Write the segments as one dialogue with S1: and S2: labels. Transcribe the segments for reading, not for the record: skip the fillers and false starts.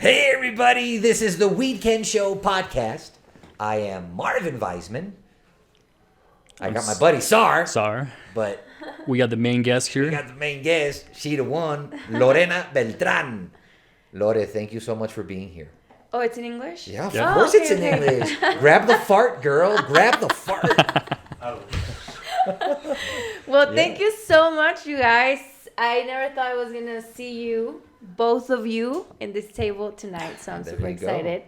S1: Hey everybody, this is the Weedkend Show podcast. I am Marvin Weisman. I got my buddy Sar. But
S2: we got the main guest here.
S1: We got the main guest. She the one, Lorena Beltran. Lore, thank you so much for being here.
S3: Oh, it's in English?
S1: Yeah, of course it's in English. Grab the fart, girl. Grab the fart.
S3: Well, thank you so much, you guys. I never thought I was going to see you, both of you, in this table tonight. So I'm super excited.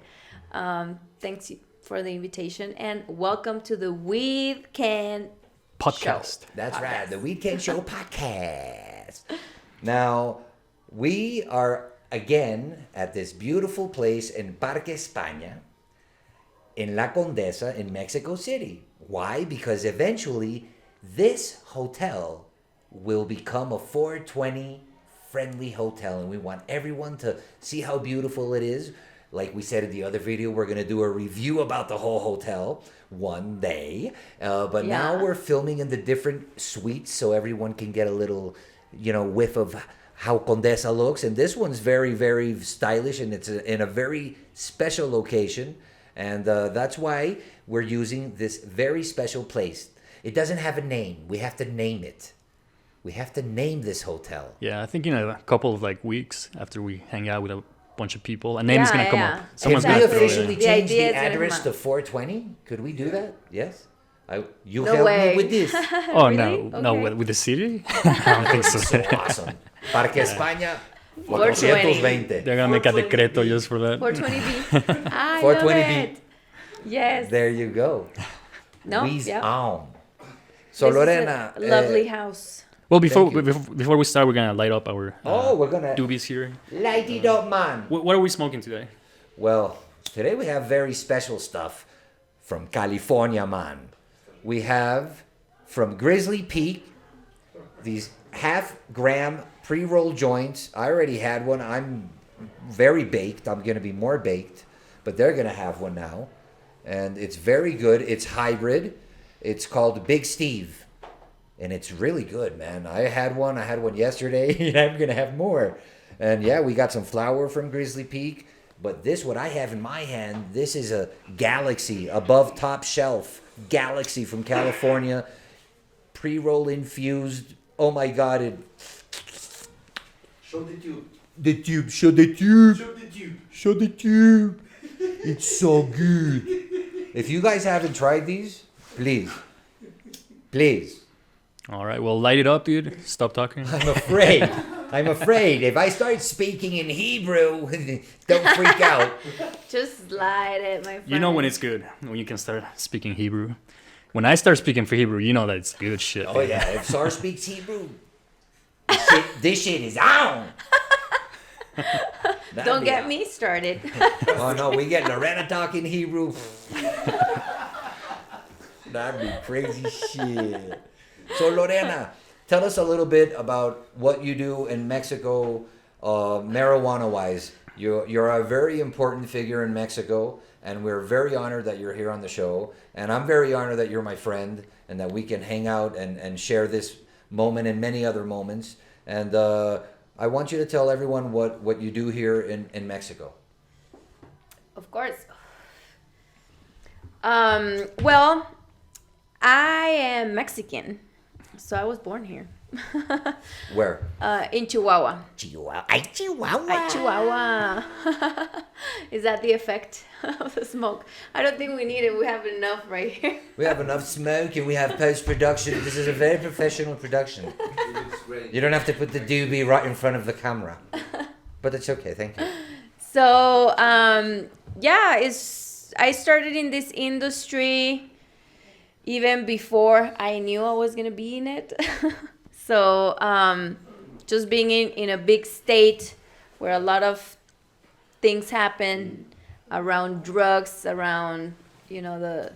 S3: Thanks for the invitation. And welcome to the Weedkend
S2: podcast.
S3: Show.
S1: That's right, the Weedkend Show podcast. Now, we are again at this beautiful place in Parque España, in La Condesa, in Mexico City. Why? Because eventually this hotel will become a 420 friendly hotel, and we want everyone to see how beautiful it is. Like we said in the other video, we're going to do a review about the whole hotel one day. But now we're filming in the different suites so everyone can get a little, whiff of how Condesa looks. And this one's very, very stylish, and it's in a very special location. And that's why we're using this very special place. It doesn't have a name. We have to name it. We have to name this hotel.
S2: Yeah, I think in a couple of weeks after we hang out with a bunch of people, a name is going to come up. Someone's
S1: Can we
S2: going to
S1: officially change the address to 420? Could we do that? Yes? You help me with this.
S2: Oh,
S3: really?
S2: No, with the city? I don't think so.
S1: So awesome. Parque España, 420.
S2: They're going to make a decreto just for that.
S3: 420B. I
S1: 420B.
S3: love it. Yes.
S1: There you go.
S3: No,
S1: So
S3: this
S1: Lorena,
S3: is a lovely house.
S2: Well, before we start, we're going to light up our
S1: we're gonna
S2: doobies here.
S1: Light it up, man.
S2: What are we smoking today?
S1: Well, today we have very special stuff from California, man. We have from Grizzly Peak these half-gram pre-roll joints. I already had one. I'm very baked. I'm going to be more baked, but they're going to have one now. And it's very good. It's hybrid. It's called Big Steve. And it's really good, man. I had one yesterday, and I'm going to have more. And yeah, we got some flour from Grizzly Peak. But this, what I have in my hand, this is a Galaxy, above top shelf. Galaxy from California. Pre-roll infused. Oh my God.
S4: Show the tube.
S1: Show the tube.
S4: Show the tube.
S1: Show the tube. It's so good. If you guys haven't tried these, please.
S2: All right, well, light it up, dude. Stop talking.
S1: I'm afraid. If I start speaking in Hebrew, don't freak out.
S3: Just light it, my friend.
S2: You know when it's good, when you can start speaking Hebrew. When I start speaking for Hebrew, you know that it's good shit.
S1: Oh, yeah. If Sar speaks Hebrew, this shit is on.
S3: Don't get me started.
S1: Oh, no. We get Lorena talking Hebrew. That'd be crazy shit. So, Lorena, tell us a little bit about what you do in Mexico, marijuana-wise. You're a very important figure in Mexico, and we're very honored that you're here on the show. And I'm very honored that you're my friend and that we can hang out and share this moment and many other moments. And I want you to tell everyone what you do here in Mexico.
S3: Of course. Well, I am Mexican. So I was born here.
S1: Where?
S3: In Chihuahua.
S1: Chihuahua.
S3: Chihuahua. Is that the effect of the smoke? I don't think we need it. We have enough right here.
S1: We have enough smoke and we have post-production. This is a very professional production.
S4: It looks great.
S1: You don't have to put the doobie right in front of the camera. But it's okay. Thank you.
S3: So, I started in this industry even before I knew I was going to be in it. So, just being in a big state where a lot of things happen around drugs, around, the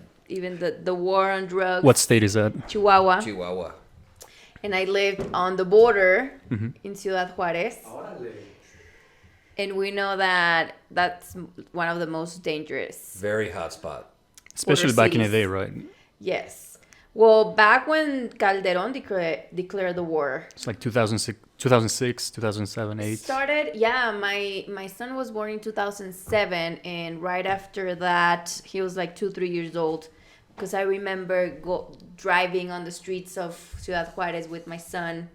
S3: war on drugs.
S2: What state is that?
S3: Chihuahua. And I lived on the border in Ciudad Juárez. And we know that that's one of the most dangerous.
S1: Very hot spot.
S2: Especially back in the day, right?
S3: Yes. Well, back when Calderon declared the war.
S2: It's like 2006, 2007, 8.
S3: Started, yeah, my son was born in 2007, and right after that, he was like 2-3 years old. Because I remember driving on the streets of Ciudad Juarez with my son,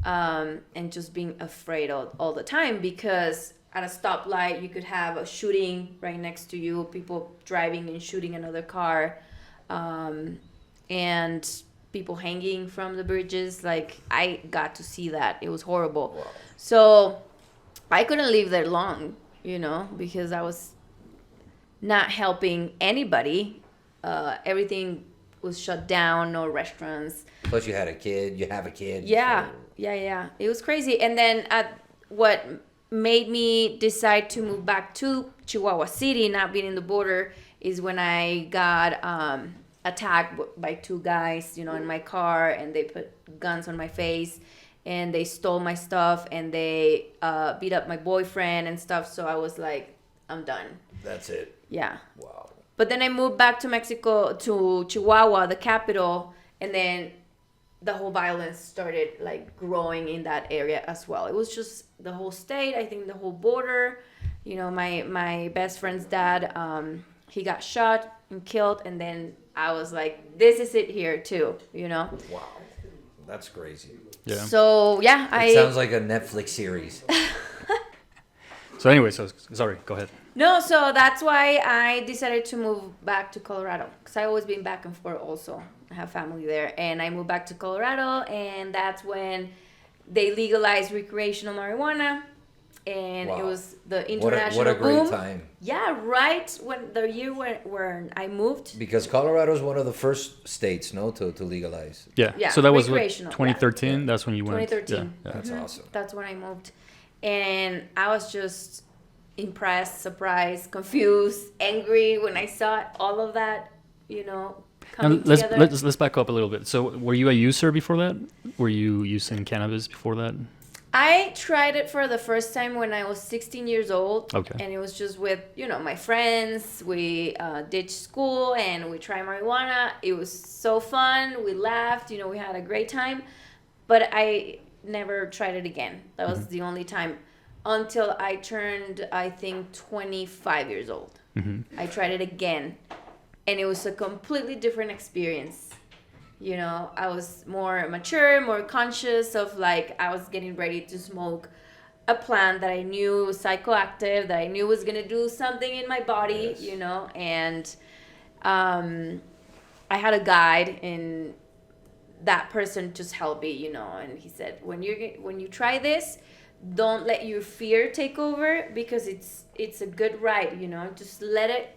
S3: and just being afraid all the time, because at a stoplight, you could have a shooting right next to you, people driving and shooting another car. And people hanging from the bridges. Like, I got to see that. It was horrible.
S1: Wow.
S3: So I couldn't live there long, because I was not helping anybody. Everything was shut down, no restaurants.
S1: Plus you had a kid, you have a kid.
S3: Yeah,
S1: so.
S3: yeah. It was crazy. And then what made me decide to move back to Chihuahua City, not being in the border, is when I got attacked by 2 guys, in my car, and they put guns on my face, and they stole my stuff, and they beat up my boyfriend and stuff. So I was like, I'm done.
S1: That's it.
S3: Yeah.
S1: Wow.
S3: But then I moved back to Mexico, to Chihuahua, the capital, and then the whole violence started like growing in that area as well. It was just the whole state, I think the whole border. My best friend's dad, he got shot and killed, and then I was like, this is it here too,
S1: Wow. That's crazy.
S2: Yeah.
S3: So, yeah,
S1: It sounds like a Netflix series.
S2: So anyway, sorry, go ahead.
S3: No, so that's why I decided to move back to Colorado, because I always been back and forth also. I have family there, and I moved back to Colorado, and that's when they legalized recreational marijuana, and
S1: Wow.
S3: it was the international
S1: What a great
S3: boom.
S1: time.
S3: Yeah, right when the year when I moved.
S1: Because Colorado is one of the first states, to legalize.
S2: Yeah.
S3: Yeah,
S2: So that was what,
S3: recreational,
S2: 2013.
S1: yeah.
S2: That's when you went.
S3: 2013.
S2: Yeah.
S1: That's awesome.
S3: That's when I moved, and I was just impressed, surprised, confused, angry when I saw all of that, coming
S2: And let's
S3: together.
S2: let's back up a little bit. So were you a user before that? Were you using cannabis before that?
S3: I tried it for the first time when I was 16 years old.
S2: Okay.
S3: And it was just with, my friends. We ditched school and we tried marijuana. It was so fun. We laughed. We had a great time. But I never tried it again. That was the only time until I turned, I think, 25 years old.
S2: Mm-hmm.
S3: I tried it again. And it was a completely different experience. I was more mature, more conscious of like I was getting ready to smoke a plant that I knew was psychoactive, that I knew was going to do something in my body,
S1: Yes.
S3: And I had a guide, and that person just helped me, and he said, when you try this, don't let your fear take over, because it's a good ride, just let it.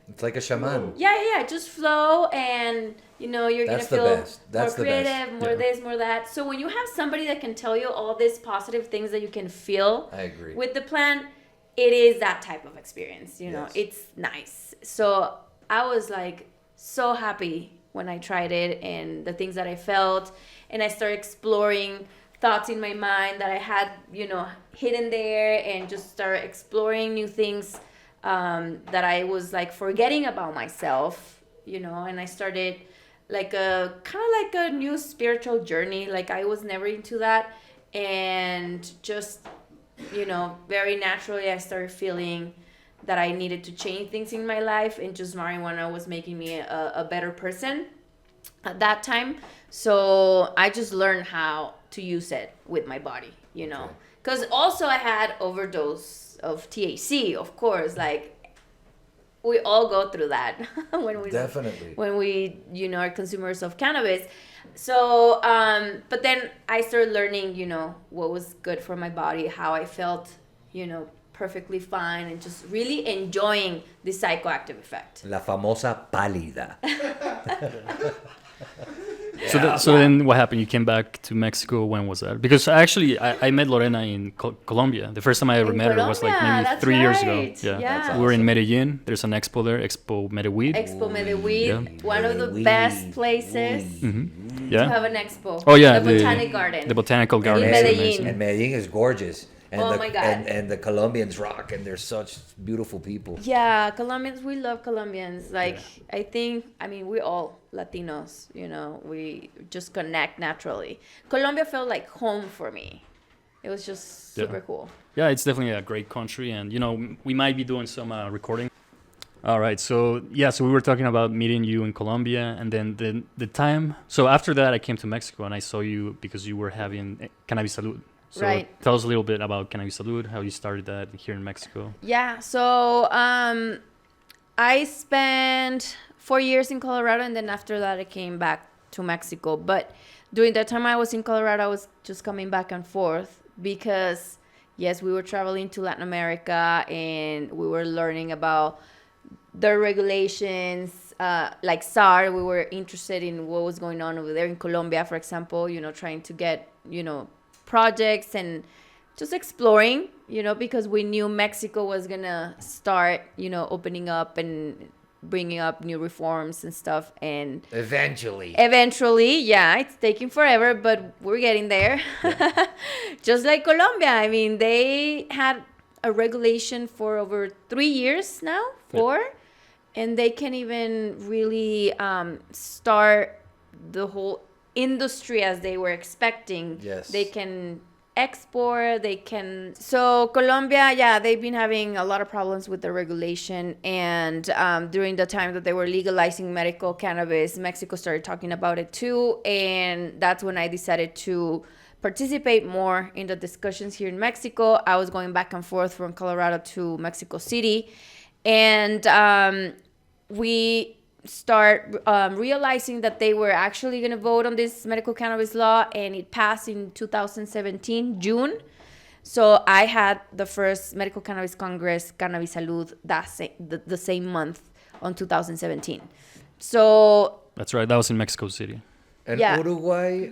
S1: It's like a shaman.
S3: Yeah, just flow, and you're
S1: That's
S3: gonna
S1: the
S3: feel
S1: best. That's
S3: more
S1: the best.
S3: creative, more
S2: Yeah.
S3: this, more that. So when you have somebody that can tell you all these positive things that you can feel
S1: I agree.
S3: with the plant, it is that type of experience.
S1: Yes.
S3: It's nice. So I was like so happy when I tried it, and the things that I felt, and I started exploring thoughts in my mind that I had, hidden there, and just started exploring new things. That I was like forgetting about myself, and I started like a new spiritual journey. Like I was never into that, and just, very naturally I started feeling that I needed to change things in my life, and just marijuana was making me a better person at that time. So I just learned how to use it with my body, because also I had overdose of THC, of course. Like we all go through that when we are consumers of cannabis. So but then I started learning, what was good for my body, how I felt, perfectly fine, and just really enjoying the psychoactive effect.
S1: La famosa pálida.
S2: So then what happened? You came back to Mexico. When was that? Because actually, I met Lorena in Colombia. The first time I ever met her was like maybe
S3: that's
S2: 3 years ago.
S3: right.
S2: Yeah.
S3: Yeah.
S2: We were in Medellin. There's an expo there, Expo Medeweed.
S3: Expo Medeweed,
S2: Yeah.
S3: one of the best places
S2: Mm-hmm.
S3: to
S2: Yeah.
S3: have an expo.
S2: Oh yeah,
S3: the Botanic Garden.
S2: The botanical garden.
S3: In
S2: is
S3: Medellin.
S2: amazing.
S1: And Medellin is gorgeous. And
S3: Oh my God.
S1: And the Colombians rock, and they're such beautiful people.
S3: Yeah, Colombians, we love Colombians. Like, I mean, we all Latinos, you know, we just connect naturally. Colombia felt like home for me. It was just super cool.
S2: Yeah, it's definitely a great country, and you know, we might be doing some recording. All right, so we were talking about meeting you in Colombia, and then the time. So after that, I came to Mexico, and I saw you because you were having Cannabis Salud. So tell us a little bit about Cannabis Salud, how you started that here in Mexico.
S3: Yeah, so I spent 4 years in Colorado, and then after that, I came back to Mexico. But during that time I was in Colorado, I was just coming back and forth because, yes, we were traveling to Latin America, and we were learning about the regulations, like SAR. We were interested in what was going on over there in Colombia, for example, you know, trying to get, you know, projects and just exploring, you know, because we knew Mexico was gonna start, you know, opening up and bringing up new reforms and stuff. And
S1: Eventually,
S3: yeah, it's taking forever, but we're getting there. Just like Colombia. I mean, they had a regulation for over 3 years now, 4, and they can even really start the whole industry as they were expecting.
S1: Yes.
S3: They can export, they can. So Colombia, yeah, they've been having a lot of problems with the regulation, and during the time that they were legalizing medical cannabis, Mexico started talking about it too, and that's when I decided to participate more in the discussions here in Mexico. I was going back and forth from Colorado to Mexico City, and we start realizing that they were actually going to vote on this medical cannabis law, and it passed in 2017 June. So I had the first medical cannabis congress, Cannabis Salud, the same month on 2017. So
S2: that's right, that was in Mexico City.
S1: And Uruguay,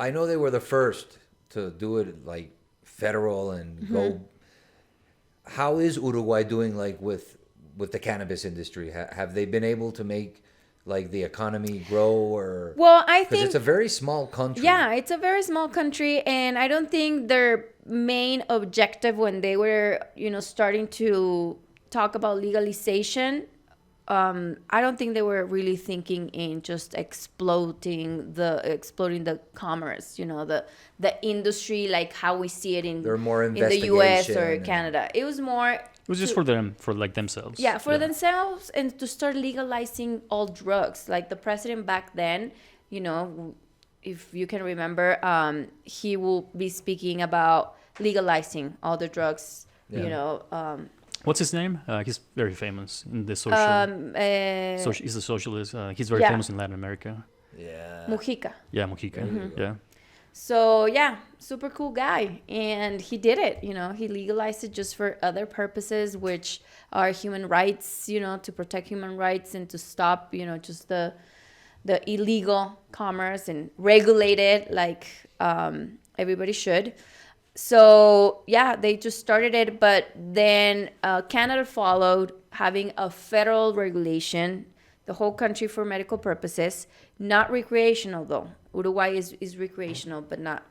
S1: I know they were the first to do it like federal and go. How is Uruguay doing, like with the cannabis industry? Have they been able to make like the economy grow, or?
S3: Well, I think
S1: because it's a very small country.
S3: Yeah, it's a very small country, and I don't think their main objective when they were, you know, starting to talk about legalization, I don't think they were really thinking in just exploding the commerce, you know, the industry like how we see it in the US or Canada. It was more.
S2: It was just for them, for like themselves.
S3: Yeah, for themselves, and to start legalizing all drugs. Like the president back then, you know, if you can remember, he will be speaking about legalizing all the drugs, you know.
S2: What's his name? He's very famous in the social. He's a socialist. He's very famous in Latin America.
S1: Yeah.
S3: Mujica.
S2: Yeah, Mujica. Yeah.
S3: So yeah, super cool guy, and he did it. You know, he legalized it just for other purposes, which are human rights. You know, to protect human rights and to stop, you know, just the illegal commerce and regulate it like everybody should. So yeah, they just started it, but then Canada followed, having a federal regulation, the whole country for medical purposes, not recreational though. Uruguay is recreational, but not.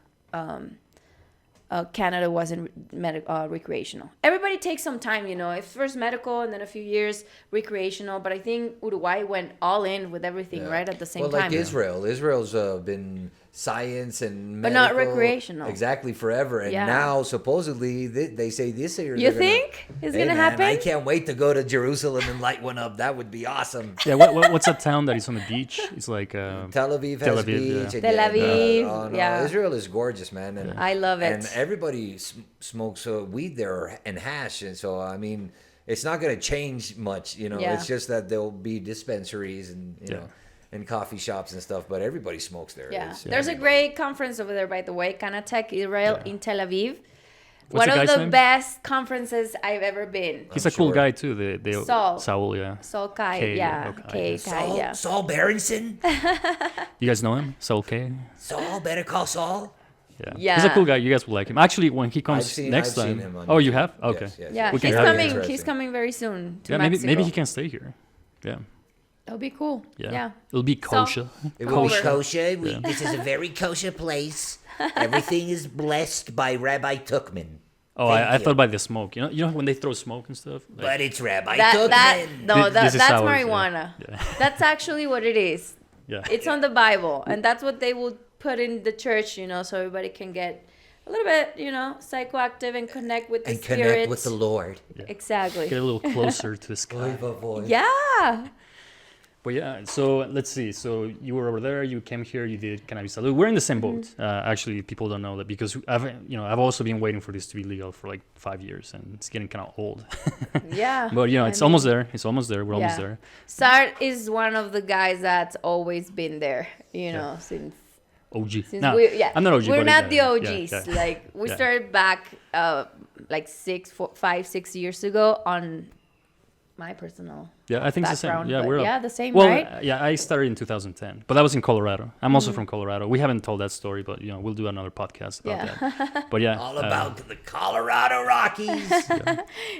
S3: Canada wasn't recreational. Everybody takes some time, you know. If first medical and then a few years recreational, but I think Uruguay went all in with everything right at the same time.
S1: Well, like Israel. Israel's been science and medical,
S3: but not recreational.
S1: Exactly, forever. And now supposedly they say this year.
S3: You think it's gonna happen?
S1: I can't wait to go to Jerusalem and light one up. That would be awesome.
S2: Yeah. What's that town that is on the beach? It's like
S1: Tel Aviv has beach.
S3: Tel Aviv. Yeah.
S1: Israel is gorgeous, man. And
S3: I love it.
S1: And everybody smokes weed there and hash, and so I mean, it's not going to change much, you know. It's just that there'll be dispensaries and you know, and coffee shops and stuff, but everybody smokes there.
S3: Yeah, there's a great conference over there, by the way, Canatech Israel in Tel Aviv.
S2: What's
S3: One of the
S2: name?
S3: best conferences I've ever been.
S2: He's a cool guy too. Saul, yeah.
S3: Saul Kai, yeah.
S1: Saul Berenson.
S2: You guys know him? Saul K.
S1: Saul, better call Saul.
S2: Yeah. He's a cool guy. You guys will like him. Actually, when he comes next time.
S1: Oh,
S2: you have? Okay.
S1: Yes.
S3: Yeah, he's coming very soon to Mexico.
S2: Maybe he can stay here. Yeah.
S3: That'll be cool. Yeah.
S2: It'll be kosher.
S1: It will be
S3: Kosher.
S1: kosher. This is a very kosher place. Everything is blessed by Rabbi Tuckman.
S2: Oh, I thought by the smoke. You know when they throw smoke and stuff. Like,
S1: But it's Rabbi
S3: That
S1: Tuckman.
S3: no,
S2: This is
S3: that's
S2: ours,
S3: marijuana.
S2: yeah.
S3: That's actually what it is.
S2: yeah.
S3: It's on the Bible, and that's what they will put in the church, so everybody can get a little bit, psychoactive and connect with the
S1: And
S3: spirit.
S1: connect with the Lord.
S3: Exactly.
S2: Get a little closer to the sky.
S3: Yeah.
S2: But yeah, so let's see. So you were over there. You came here. You did cannabis salud. We're in the same boat. Actually, people don't know that because I've also been waiting for this to be legal for like 5 years, and it's getting kind of old.
S3: Yeah.
S2: But it's almost there. It's almost there. We're almost there.
S3: Sart is one of the guys that's always been there, since
S2: OG.
S3: no,
S2: I'm not OG.
S3: We're
S2: but
S3: not the
S2: yeah,
S3: OGs.
S2: yeah.
S3: Like we
S2: Yeah.
S3: started back like 5-6 years ago on my personal
S2: Yeah, I think it's the same.
S3: background.
S2: Yeah,
S3: but
S2: we're
S3: yeah, the same,
S2: well,
S3: right?
S2: yeah, I started in 2010, but that was in Colorado. I'm also from Colorado. We haven't told that story, but we'll do another podcast about that. But yeah,
S1: All about the Colorado Rockies.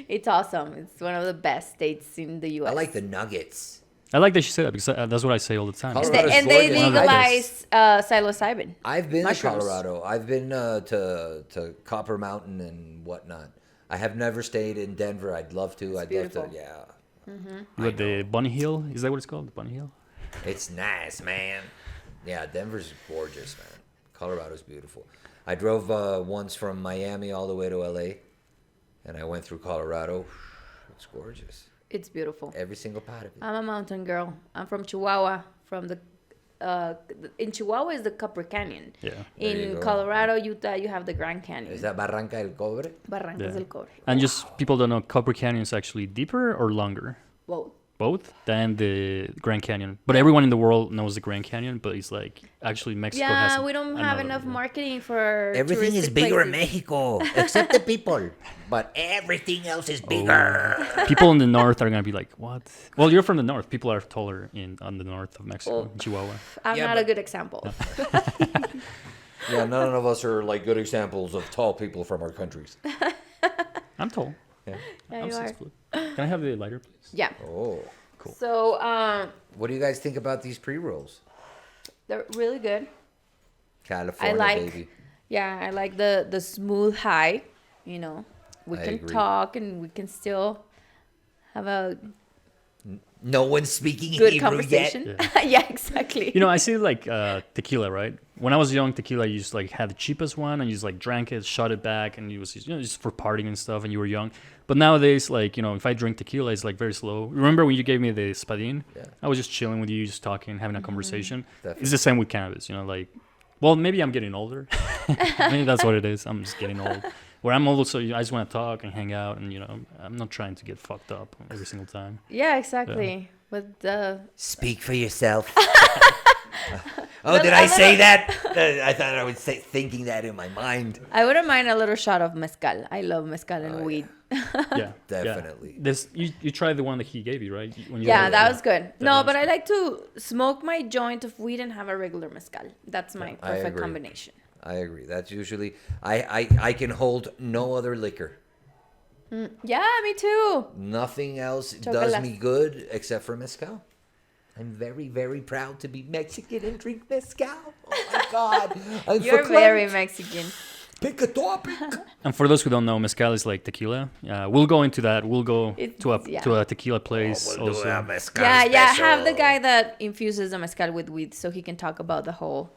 S3: It's awesome. It's one of the best states in the U.S.
S1: I like the Nuggets.
S2: I like that she said that because that's what I say all the time.
S1: Colorado-
S3: And they
S1: gorgeous.
S3: legalized psilocybin.
S1: I've been
S3: Mushrooms.
S1: to Colorado. I've been to Copper Mountain and whatnot. I have never stayed in Denver. I'd love to. I'd
S3: beautiful.
S1: love to. Yeah.
S2: You got the Bunny Hill. Is that what it's called? The Bunny Hill?
S1: It's nice, man. Yeah, Denver's gorgeous, man. Colorado's beautiful. I drove once from Miami all the way to LA, and I went through Colorado. It's gorgeous.
S3: It's beautiful.
S1: Every single part of it.
S3: I'm a mountain girl. I'm from Chihuahua. In Chihuahua is the Copper Canyon.
S2: Yeah.
S1: There you
S3: In
S1: go.
S3: Colorado, Utah, you have the Grand Canyon.
S1: Is that Barranca del Cobre?
S3: Barrancas
S2: Yeah.
S3: del Cobre.
S2: And just people don't know, Copper Canyon is actually deeper or longer?
S3: Whoa.
S2: Both than the Grand Canyon. But everyone in the world knows the Grand Canyon, but it's like actually Mexico has
S3: Yeah, we don't have
S2: another,
S3: enough
S2: yeah.
S3: marketing for
S1: Everything is
S3: touristic
S1: bigger in
S3: places.
S1: Mexico, except the people. But everything else is bigger.
S2: People in the north are gonna be like, "What?" Well, you're from the north. People are taller on the north of Mexico,
S3: Oh.
S2: Chihuahua.
S3: I'm
S1: Yeah,
S3: not a
S1: but-
S3: good example.
S1: Yeah, none of us are like good examples of tall people from our countries.
S2: I'm tall.
S1: Yeah.
S3: Yeah,
S2: I'm
S3: you
S2: 6
S3: are.
S2: foot. Can I have the lighter, please?
S3: Yeah.
S1: Oh.
S2: Cool.
S3: So
S1: What do you guys think about these pre-rolls?
S3: they're really good.
S1: California,
S3: like-
S1: baby.
S3: Yeah, I like the smooth high. We
S1: I
S3: can
S1: agree.
S3: talk and we can still have a
S1: No one's speaking
S3: good
S1: Hebrew
S3: conversation.
S1: yet.
S3: Yeah, exactly.
S2: I see like tequila, right? When I was young, tequila, you just like had the cheapest one and you just like drank it, shot it back, and it was just for partying and stuff. And you were young. But nowadays, like if I drink tequila, it's like very slow. Remember when you gave me the spadín?
S1: Yeah.
S2: I was just chilling with you, just talking, having a conversation.
S1: Definitely.
S2: It's the same with cannabis, like. Well, maybe I'm getting older. Maybe that's what it is. I'm just getting old. Where I'm old, so I just want to talk and hang out, and I'm not trying to get fucked up every single time.
S3: Yeah, exactly. With the
S1: Speak for yourself. Did I say that? I thought I was thinking that in my mind.
S3: I wouldn't mind a little shot of mezcal. I love mezcal and weed.
S2: Yeah,
S1: Definitely.
S2: Yeah. You tried the one that he gave you, right? When you
S3: Yeah,
S2: were-
S3: that was good. No,
S2: was
S3: but I like to smoke my joint of weed and have a regular mezcal. That's my
S1: I
S3: perfect
S1: agree.
S3: combination.
S1: I agree. That's usually I can hold no other liquor.
S3: Yeah, me too.
S1: Nothing else does
S3: Chocolate.
S1: me good except for mezcal. I'm very, very proud to be Mexican and drink mezcal. Oh my God. I'm
S3: You're
S1: verklempt.
S3: very Mexican.
S1: Pick a topic.
S2: And for those who don't know, mezcal is like tequila. We'll go into that. We'll go
S3: It's-
S2: to a tequila place
S1: We'll do
S2: also.
S1: a mezcal
S3: Yeah, have the
S1: special.
S3: guy that infuses the mezcal with weed so he can talk about the whole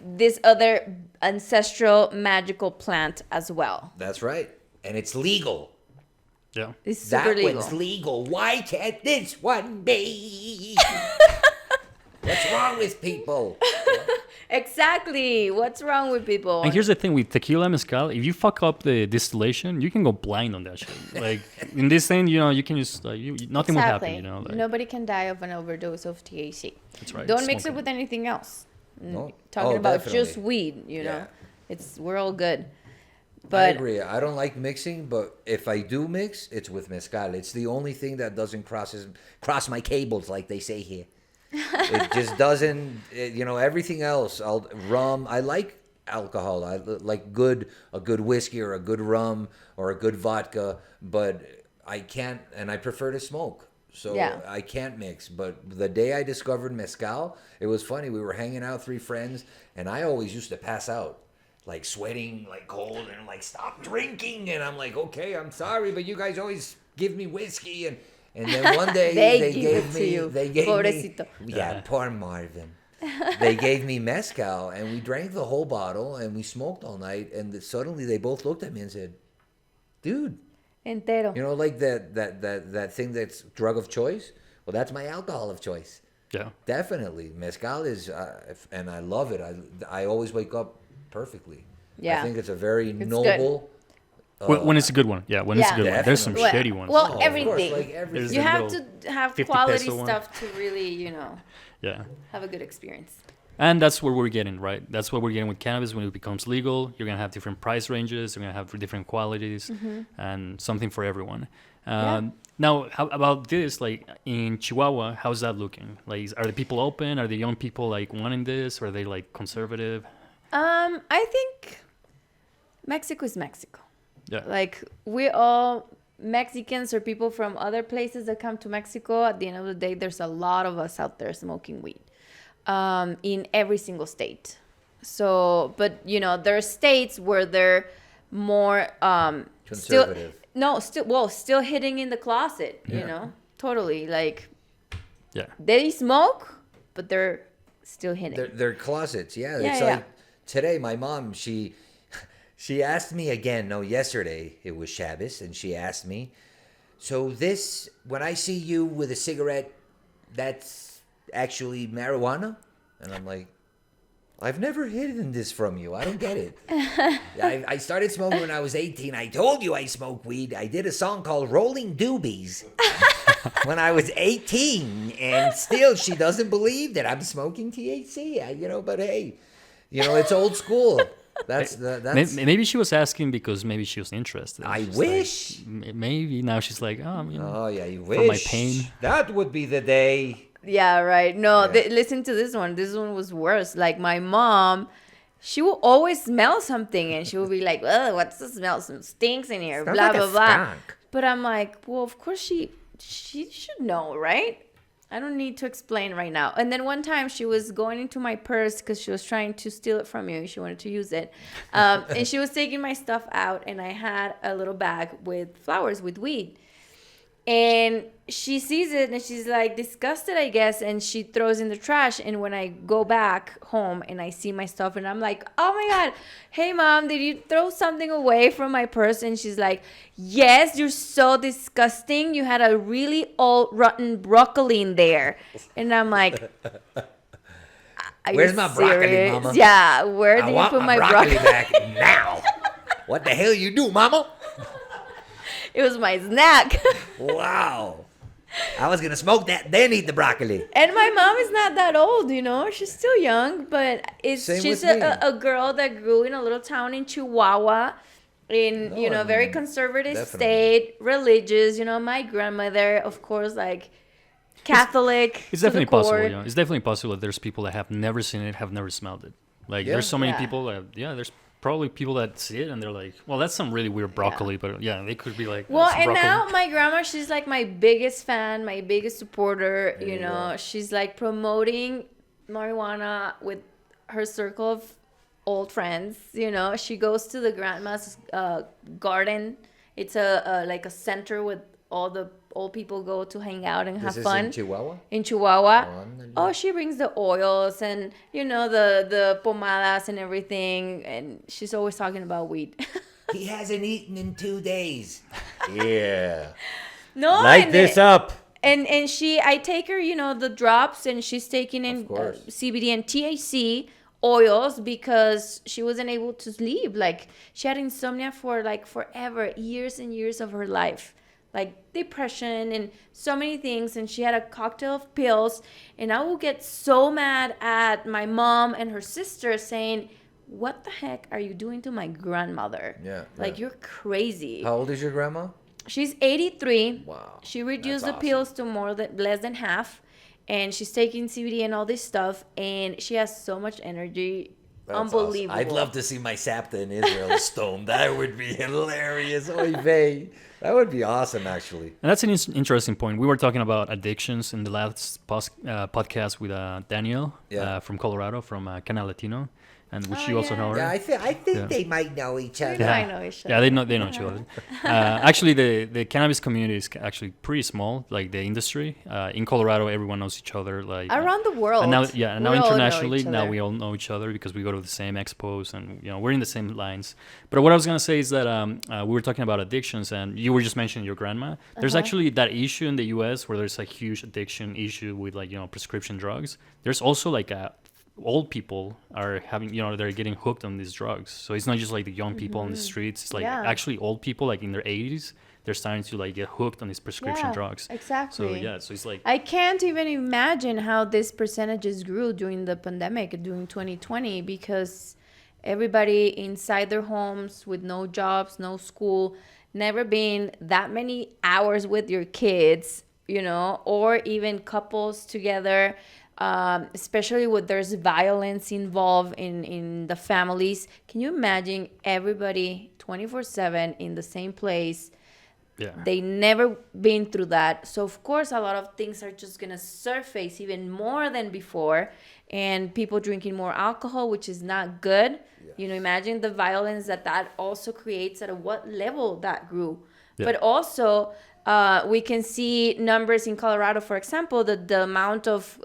S3: this other ancestral magical plant as well.
S1: That's right. And it's legal.
S2: Yeah.
S3: It's super
S1: That
S3: legal.
S1: one's legal. Why can't this one be? What's wrong with people?
S3: Exactly. What's wrong with people?
S2: And here's the thing with tequila mezcal, if you fuck up the distillation, you can go blind on that shit. Like in this thing, you can just nothing will happen. Like,
S3: Nobody can die of an overdose of THC.
S2: that's right.
S3: Don't mix it
S2: Smoking.
S3: with anything else.
S1: No.
S3: Talking
S1: Oh,
S3: about just
S1: definitely.
S3: weed,
S1: Yeah.
S3: we're all good.
S1: I
S3: But
S1: agree. I don't like mixing, but if I do mix, it's with mezcal. It's the only thing that doesn't cross my cables, like they say here. It just doesn't. Everything else. Rum. I like alcohol. I like a good whiskey or a good rum or a good vodka, but I can't, and I prefer to smoke. So
S3: Yeah.
S1: I can't mix. But the day I discovered mezcal, it was funny. We were hanging out, 3 friends, and I always used to pass out, like sweating, like cold, and like stop drinking. And I'm like, okay, I'm sorry, but you guys always give me whiskey. And then one day
S3: They give
S1: gave
S3: it to
S1: me
S3: you.
S1: they gave
S3: Pobrecito.
S1: me poor Marvin. They gave me mezcal, and we drank the whole bottle, and we smoked all night. And suddenly they both looked at me and said, "Dude."
S3: Entero.
S1: You know, like that thing that's drug of choice? Well, that's my alcohol of choice.
S2: Yeah.
S1: Definitely. Mezcal is, and I love it. I always wake up perfectly.
S3: Yeah.
S1: I think it's a very
S3: It's
S1: noble.
S2: When it's a good one. Yeah, when it's a good one. There's some
S1: Definitely.
S2: shitty ones.
S3: Well,
S1: Oh, of course,
S3: everything.
S1: like everything.
S2: There's
S3: You
S2: a
S3: have
S2: little
S3: to have
S2: 50
S3: quality
S2: peso one.
S3: stuff to really, you know,
S2: Yeah.
S3: have a good experience.
S2: And that's what we're getting, right? That's what we're getting with cannabis when it becomes legal. You're going to have different price ranges. You're going to have different qualities and something for everyone. Now, how about this? Like in Chihuahua, how's that looking? Like, are the people open? Are the young people like wanting this? Or are they like conservative?
S3: I think Mexico is Mexico.
S2: Yeah.
S3: Like we all Mexicans or people from other places that come to Mexico. At the end of the day, there's a lot of us out there smoking weed, in every single state. So, but you know, there are states where they're more
S1: Conservative.
S3: still hidden in the closet. You know, totally like
S2: Yeah.
S3: they smoke, but they're still hidden.
S1: They're closets. Yeah.
S3: Yeah,
S1: It's
S3: yeah.
S1: like today, my mom, she asked me again. No, yesterday it was Shabbos, and she asked me, so this, when I see you with a cigarette, that's actually marijuana? And I'm like, I've never hidden this from you. I don't get it. I started smoking when I was 18. I told you I smoke weed. I did a song called Rolling Doobies when I was 18. And still, she doesn't believe that I'm smoking THC. But hey, it's old school. That's
S2: Maybe she was asking because maybe she was interested.
S1: I
S2: She's
S1: wish.
S2: like, maybe now she's like,
S1: Oh, yeah, you wish.
S2: For my pain.
S1: That would be the day.
S3: Yeah, right. No,
S1: Yeah.
S3: listen to this one. This one was worse. Like my mom, she will always smell something and she will be like, "Oh, what's the smell? Some stinks in here."
S1: Smells
S3: Blah
S1: like a
S3: blah blah.
S1: skunk.
S3: But I'm like, well, of course she should know, right? I don't need to explain right now. And then one time she was going into my purse because she was trying to steal it from you. She wanted to use it, and she was taking my stuff out, and I had a little bag with flowers with weed. And she sees it and she's like disgusted, I guess, and she throws in the trash. And when I go back home and I see my stuff and I'm like, oh my God, hey mom, did you throw something away from my purse? And she's like, yes, you're so disgusting. You had a really old rotten broccoli in there. And I'm like, are
S1: Where's
S3: you
S1: my broccoli,
S3: serious?
S1: mama?
S3: Yeah, where
S1: I
S3: do you
S1: want
S3: put
S1: my
S3: my
S1: broccoli
S3: broccoli?
S1: back now. What the hell you do, mama?
S3: It was my snack.
S1: Wow. I was going to smoke that, then eat the broccoli.
S3: And my mom is not that old, she's still young, but
S1: Same
S3: she's
S1: with me.
S3: a girl that grew in a little town in Chihuahua, in very conservative
S1: definitely.
S3: state, religious. My grandmother, of course, like Catholic.
S2: it's
S3: to
S2: definitely
S3: the core.
S2: possible. It's definitely possible that there's people that have never seen it, have never smelled it. Like
S1: Yeah.
S2: there's so many
S3: Yeah.
S2: people that there's probably people that see it and they're like, well, that's some really weird broccoli, but yeah, they could be like,
S3: Well,
S2: "That's
S3: and
S2: broccoli."
S3: now my grandma, she's like my biggest fan, my biggest supporter.
S1: There you go.
S3: She's like promoting marijuana with her circle of old friends. She goes to the grandma's garden. It's like a center with all the old people go to hang out and have
S1: This is
S3: fun.
S1: in Chihuahua?
S3: In Chihuahua.
S1: Ándale.
S3: Oh, she brings the oils and the pomadas and everything, and she's always talking about weed.
S1: He hasn't eaten in 2 days. Yeah.
S3: No,
S1: Light
S3: and
S1: this up.
S3: And I take her, the drops, and she's taking in
S1: Of course.
S3: CBD and THC oils because she wasn't able to sleep. Like she had insomnia for like forever, years and years of her life, like depression and so many things. And she had a cocktail of pills. And I will get so mad at my mom and her sister saying, "What the heck are you doing to my grandmother?
S1: Yeah,
S3: Like
S1: yeah.
S3: you're crazy."
S1: How old is your grandma?
S3: She's 83.
S1: Wow.
S3: She reduced
S1: That's
S3: the pills to less than half, and she's taking CBD and all this stuff, and she has so much energy.
S1: That's
S3: Unbelievable.
S1: awesome. I'd love to see my Sapta in Israel stoned. That would be hilarious. Oy vey. That would be awesome, actually.
S2: And that's an interesting point. We were talking about addictions in the last podcast with Daniel from Colorado, from Canal Latino, and which you also know. Right?
S1: Yeah, I think they might know each other.
S3: I know each other.
S2: Yeah, they know each other. Actually, the cannabis community is actually pretty small. Like the industry in Colorado, everyone knows each other. Like
S3: around the world.
S2: And now, now
S3: we all know
S2: internationally,
S3: each
S2: now
S3: other.
S2: we all know each other because we go to the same expos and we're in the same lines. But what I was gonna say is that we were talking about addictions, and you were just mentioning your grandma. There's actually that issue in the U.S. where there's a huge addiction issue with prescription drugs. There's also like old people are having, they're getting hooked on these drugs. So it's not just like the young people on the streets. It's like actually old people like in their 80s, they're starting to like get hooked on these prescription drugs.
S3: Exactly.
S2: So it's like,
S3: I can't even imagine how these percentages grew during the pandemic, during 2020, because everybody inside their homes with no jobs, no school, never been that many hours with your kids, or even couples together. Especially when there's violence involved in the families. Can you imagine everybody 24/7 in the same place?
S2: yeah.
S3: They never been through that. So of course, a lot of things are just gonna surface even more than before, and people drinking more alcohol, which is not good. Yes. Imagine the violence that also creates, at what level that grew. Yeah. But also, we can see numbers in Colorado, for example, that the amount of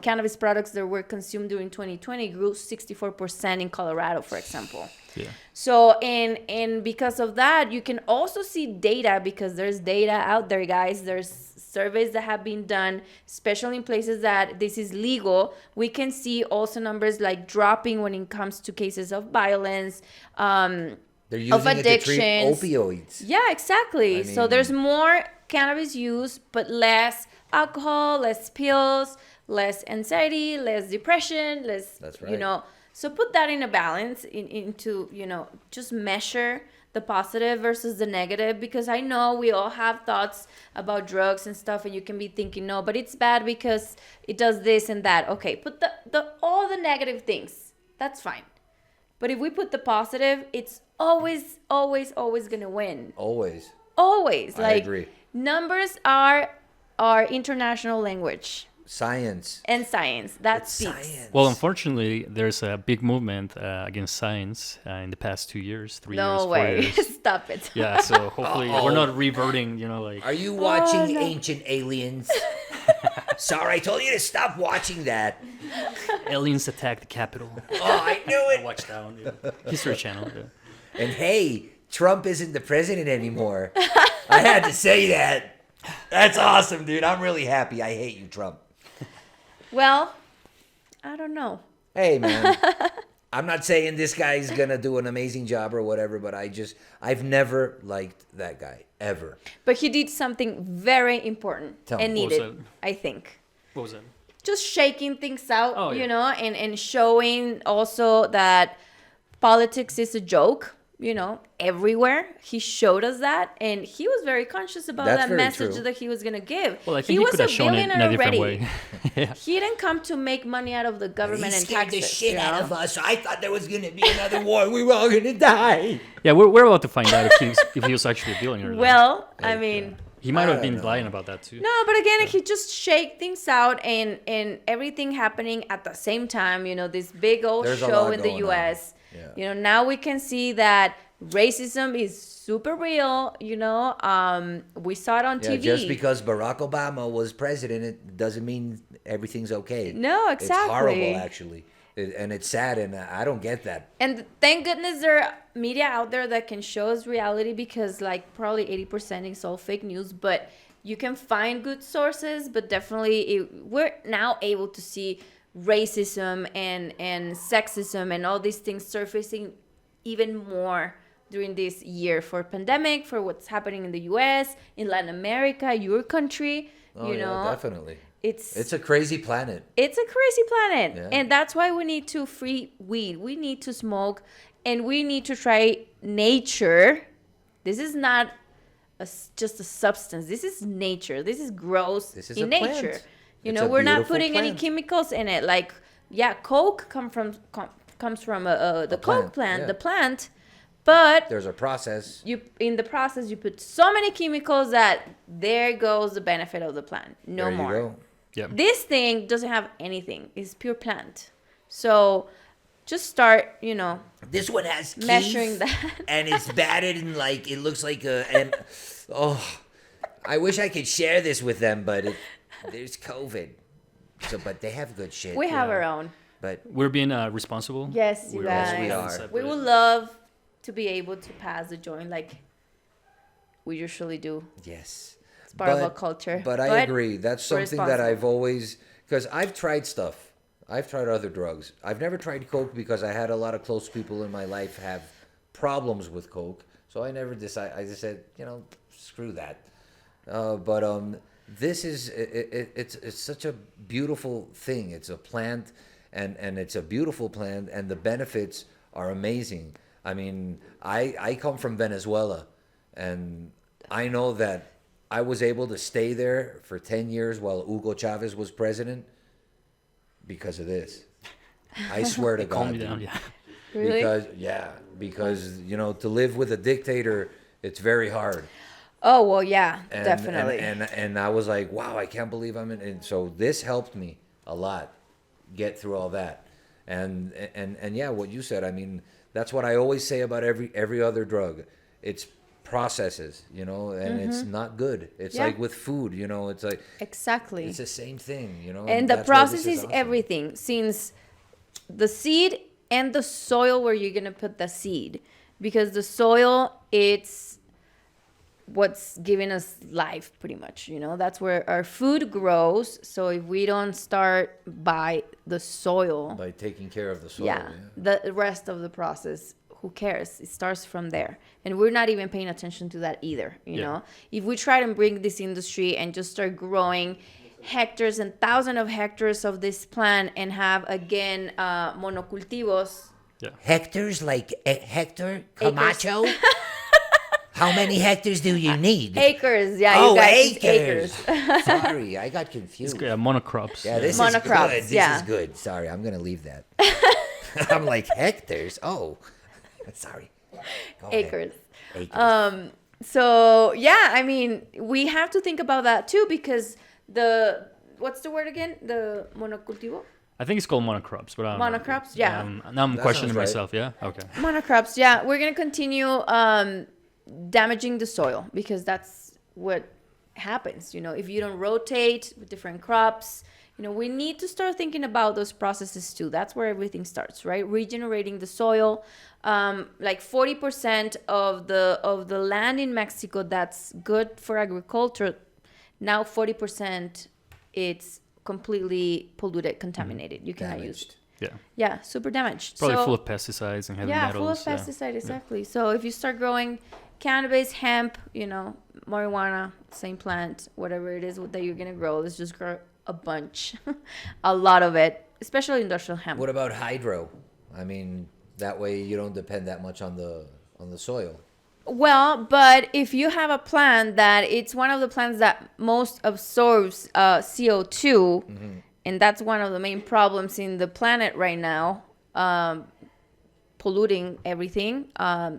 S3: cannabis products that were consumed during 2020 grew 64% in Colorado, for example.
S2: Yeah.
S3: So, and because of that, you can also see data, because there's data out there, guys. There's surveys that have been done, especially in places that this is legal. We can see also numbers like dropping when it comes to cases of violence,
S1: they're using it to treat opioids.
S3: Yeah, exactly. So there's more cannabis use, but less alcohol, less pills, less anxiety, less depression, less,
S1: That's right.
S3: So put that in a balance, into, just measure the positive versus the negative, because I know we all have thoughts about drugs and stuff, and you can be thinking, no, but it's bad because it does this and that. Okay, put all the negative things. That's fine. But if we put the positive, it's always, always, always going to win.
S1: Always.
S3: Always.
S1: I agree.
S3: Numbers are our international language.
S1: Science.
S3: And science. That
S1: it's
S3: speaks.
S1: Science.
S2: Well, unfortunately, there's a big movement against science in the past 2 years, 3 years, 4 years.
S3: Stop it.
S2: Yeah, so hopefully we're not reverting, like...
S1: Are you watching Ancient Aliens? Sorry, I told you to stop watching that.
S2: Aliens attack the Capitol.
S1: Oh, I knew it.
S2: Watch that one. Yeah. History Channel. Yeah.
S1: And hey, Trump isn't the president anymore. I had to say that. That's awesome, dude. I'm really happy. I hate you, Trump.
S3: Well, I don't know.
S1: Hey, man. I'm not saying this guy's going to do an amazing job or whatever, but I've never liked that guy, ever.
S3: But he did something very important and needed, I think.
S2: What was that?
S3: Just shaking things out, and showing also that politics is a joke, everywhere. He showed us that, and he was very conscious about that message that he was going to give.
S2: Well, I think he could have shown it in a different way.
S3: Yeah. He didn't come to make money out of the government and taxes.
S1: He scared the shit out of us. I thought there was going to be another war. We were all going to die.
S2: Yeah, we're about to find out if he was actually a billionaire.
S3: Well, I mean...
S2: He might have been lying about that too.
S3: No, but again, he just shake things out, and everything happening at the same time. This big old show in the U.S. Yeah. Now we can see that racism is super real. We saw it on TV.
S1: Just because Barack Obama was president, it doesn't mean everything's okay.
S3: No, exactly.
S1: It's horrible, actually. And it's sad, and I don't get that.
S3: And thank goodness there are media out there that can show us reality, because probably 80% is all fake news, but you can find good sources. But definitely we're now able to see racism and sexism and all these things surfacing even more during this year, for pandemic, for what's happening in the U.S., in Latin America, your country.
S1: Yeah, definitely.
S3: It's
S1: a crazy planet.
S3: It's a crazy planet.
S1: Yeah.
S3: And that's why we need to free weed. We need to smoke, and we need to try nature. This is not just a substance. This is nature. This is grows
S1: this is
S3: in
S1: a
S3: nature.
S1: Plant.
S3: We're not putting any chemicals in it. Like, Coke comes from the Coke plant, the plant. But
S1: there's a process.
S3: you in the process you put so many chemicals that there goes the benefit of the plant. No
S1: There
S3: more.
S1: you go.
S2: Yeah.
S3: This thing doesn't have anything. It's pure plant. So just start,
S1: This one has keef,
S3: measuring that.
S1: and it's batted and like it looks like I wish I could share this with them, but there's COVID. So, but they have good shit.
S3: We have our own.
S1: But
S2: We're being responsible.
S3: Yes, you
S2: We're
S3: guys.
S2: also
S1: we
S2: being
S1: are.
S2: separate.
S3: We would love to be able to pass the joint like we usually do.
S1: yes.
S3: It's part of our culture.
S1: But I agree. That's
S3: we're
S1: something that I've
S3: responsible.
S1: always, because I've tried stuff. I've tried other drugs. I've never tried coke because I had a lot of close people in my life have problems with coke. So I never decided. I just said, screw that. But this is it's such a beautiful thing. It's a plant, and it's a beautiful plant, and the benefits are amazing. I mean, I come from Venezuela, and I know that I was able to stay there for 10 years while Hugo Chavez was president because of this. I swear to
S2: Calm
S1: God.
S2: me down.
S1: dude.
S2: Yeah.
S3: Really?
S1: Because to live with a dictator, it's very hard.
S3: Oh well, yeah,
S1: And,
S3: definitely.
S1: And I was like, wow, I can't believe I'm in. And so this helped me a lot get through all that. And yeah, what you said, I mean, that's what I always say about every other drug. It's processes, and it's not good. It's
S3: Yeah.
S1: like with food, it's like
S3: Exactly.
S1: it's the same thing,
S3: And the
S1: that's why this
S3: process is
S1: awesome.
S3: everything, since the seed and the soil where you're gonna put the seed, because the soil, it's what's giving us life pretty much. That's where our food grows. So if we don't start by the soil,
S1: By taking care of the soil.
S3: yeah, the rest of the process, who cares? It starts from there, and we're not even paying attention to that either. If we try to bring this industry and just start growing hectares and thousands of hectares of this plant and have again monocultivos.
S1: Hectares like Hector Camacho? How many hectares do you need?
S3: Acres, yeah,
S1: Oh,
S3: you guys, it's
S1: acres.
S3: acres.
S1: Sorry, I got confused.
S2: Monocrops.
S1: Yeah, this
S3: Monocrops,
S1: is good. This
S3: yeah.
S1: is good. Sorry, I'm gonna leave that. I'm like hectares. Oh, sorry. Go ahead.
S3: Acres.
S1: Acres.
S3: So yeah, I mean, we have to think about that too, because what's the word again? The monocultivo?
S2: I think it's called monocrops, but I don't know.
S3: Monocrops, yeah.
S2: Now I'm
S1: That
S2: questioning
S1: sounds right.
S2: myself. Yeah. Okay.
S3: Monocrops, yeah. We're gonna continue damaging the soil, because that's what happens. If you don't rotate with different crops, we need to start thinking about those processes too. That's where everything starts, right? Regenerating the soil. Like 40% of the land in Mexico that's good for agriculture, now 40% it's completely polluted, contaminated. You cannot use it.
S1: Damaged.
S2: Yeah.
S3: Yeah, super damaged.
S2: Probably
S3: So-
S2: full of pesticides and heavy
S3: full of
S2: metals.
S3: pesticide, exactly. So if you start growing cannabis, hemp, marijuana, same plant, whatever it is that you're gonna grow, let's just grow a bunch, a lot of it, especially industrial hemp.
S1: What about hydro? I mean, that way you don't depend that much on the soil.
S3: Well, but if you have a plant that it's one of the plants that most absorbs CO2, and that's one of the main problems in the planet right now, polluting everything.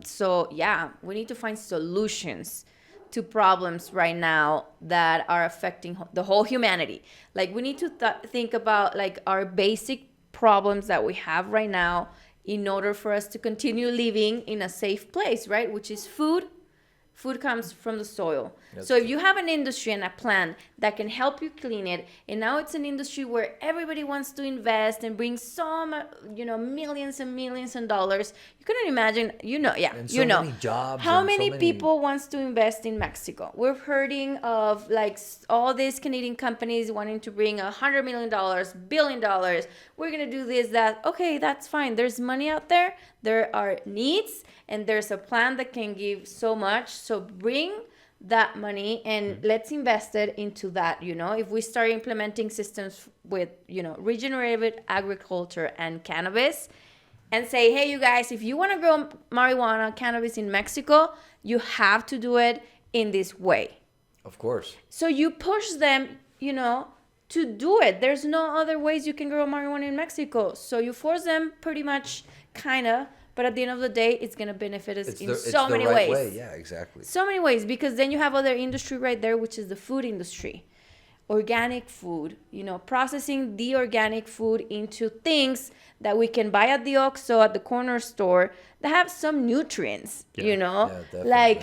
S3: So yeah, we need to find solutions to problems right now that are affecting the whole humanity. Like we need to think about like our basic problems that we have right now in order for us to continue living in a safe place, right? Which is food. Food comes from the soil.
S1: That's
S3: So if you have an industry and a plant that can help you clean it, and now it's an industry where everybody wants to invest and bring some, millions and millions of dollars, you couldn't imagine,
S1: And so many jobs.
S3: how
S1: and so
S3: many people wants to invest in Mexico? We're hearing of like all these Canadian companies wanting to bring $100 million, $1 billion. We're going to do this, that. Okay, that's fine. There's money out there. There are needs, and there's a plan that can give so much. So bring that money and let's invest it into that. If we start implementing systems with, regenerative agriculture and cannabis, and say, hey, you guys, if you want to grow marijuana, cannabis in Mexico, you have to do it in this way.
S1: Of course.
S3: So you push them, to do it. There's no other ways you can grow marijuana in Mexico. So you force them pretty much, kind of, but at the end of the day, it's going to benefit us in
S1: It's
S3: so
S1: the
S3: many
S1: right
S3: ways.
S1: way. Yeah, exactly.
S3: So many ways, because then you have other industry right there, which is the food industry. Organic food, processing the organic food into things that we can buy at the OXXO, at the corner store, that have some nutrients,
S1: Yeah, definitely.
S3: like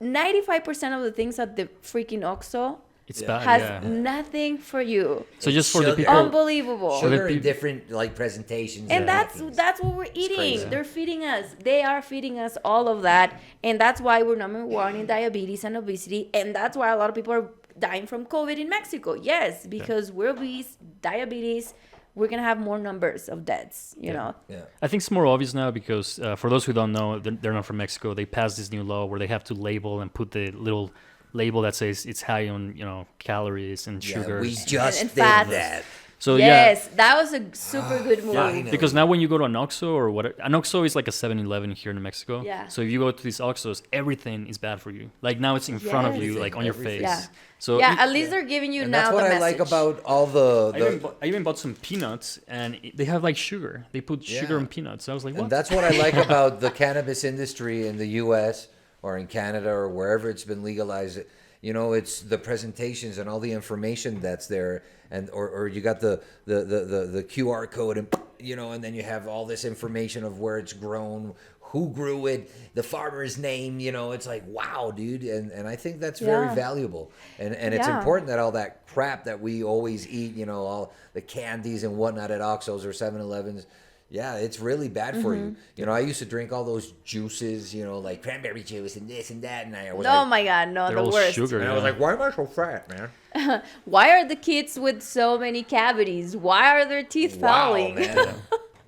S3: 95% of the things at the freaking OXXO
S2: It's bad.
S3: has nothing for you.
S2: So just for the
S1: Sugar.
S2: people.
S3: Unbelievable.
S1: Sugar in
S2: peop-
S1: different presentations.
S3: And
S1: things.
S3: that's what we're eating.
S1: crazy.
S3: They're feeding us. They are feeding us all of that. And that's why we're number one in diabetes and obesity. And that's why a lot of people are dying from COVID in Mexico. Yes, because we're obese, diabetes, we're going to have more numbers of deaths, you know.
S1: Yeah.
S2: I think it's more obvious now because for those who don't know, they're not from Mexico. They passed this new law where they have to label and put the little label that says it's high on calories and sugars.
S1: We just
S3: And
S1: did
S3: fats.
S1: that.
S2: So
S3: Yes, that was a super good move.
S1: I know.
S2: because now when you go to an OXXO or whatever, an OXXO is like a 7-Eleven here in Mexico.
S3: Yeah.
S2: So if you go to these OXXOs, everything is bad for you. Like now it's in front of you,
S3: Yes.
S2: like on your
S1: Everything.
S2: face.
S3: Yeah.
S2: So
S3: Yeah,
S2: it-
S3: at least they're giving you
S1: And
S3: now
S1: that's what
S3: the
S1: I like
S3: message.
S1: about all
S2: I even bought some peanuts and they have like sugar. They put sugar
S1: Yeah.
S2: in peanuts. I was like, what?
S1: and that's what I like about the cannabis industry in the U.S. or in Canada or wherever it's been legalized. It's the presentations and all the information that's there, and or you got the QR code, and and then you have all this information of where it's grown, who grew it, the farmer's name. It's like, wow, dude, and I think that's very
S3: Yeah.
S1: valuable, and it's
S3: Yeah.
S1: important that all that crap that we always eat, all the candies and whatnot at OXXOs or 7-Elevens. Yeah, it's really bad for you. I used to drink all those juices, like cranberry juice and this and that, and I was
S3: Oh
S1: like,
S3: my God, no,
S2: They're
S3: the
S2: all
S3: worst.
S2: sugar.
S1: and I was like, why am I so fat, man?
S3: Why are the kids with so many cavities? Why are their teeth falling?
S1: man.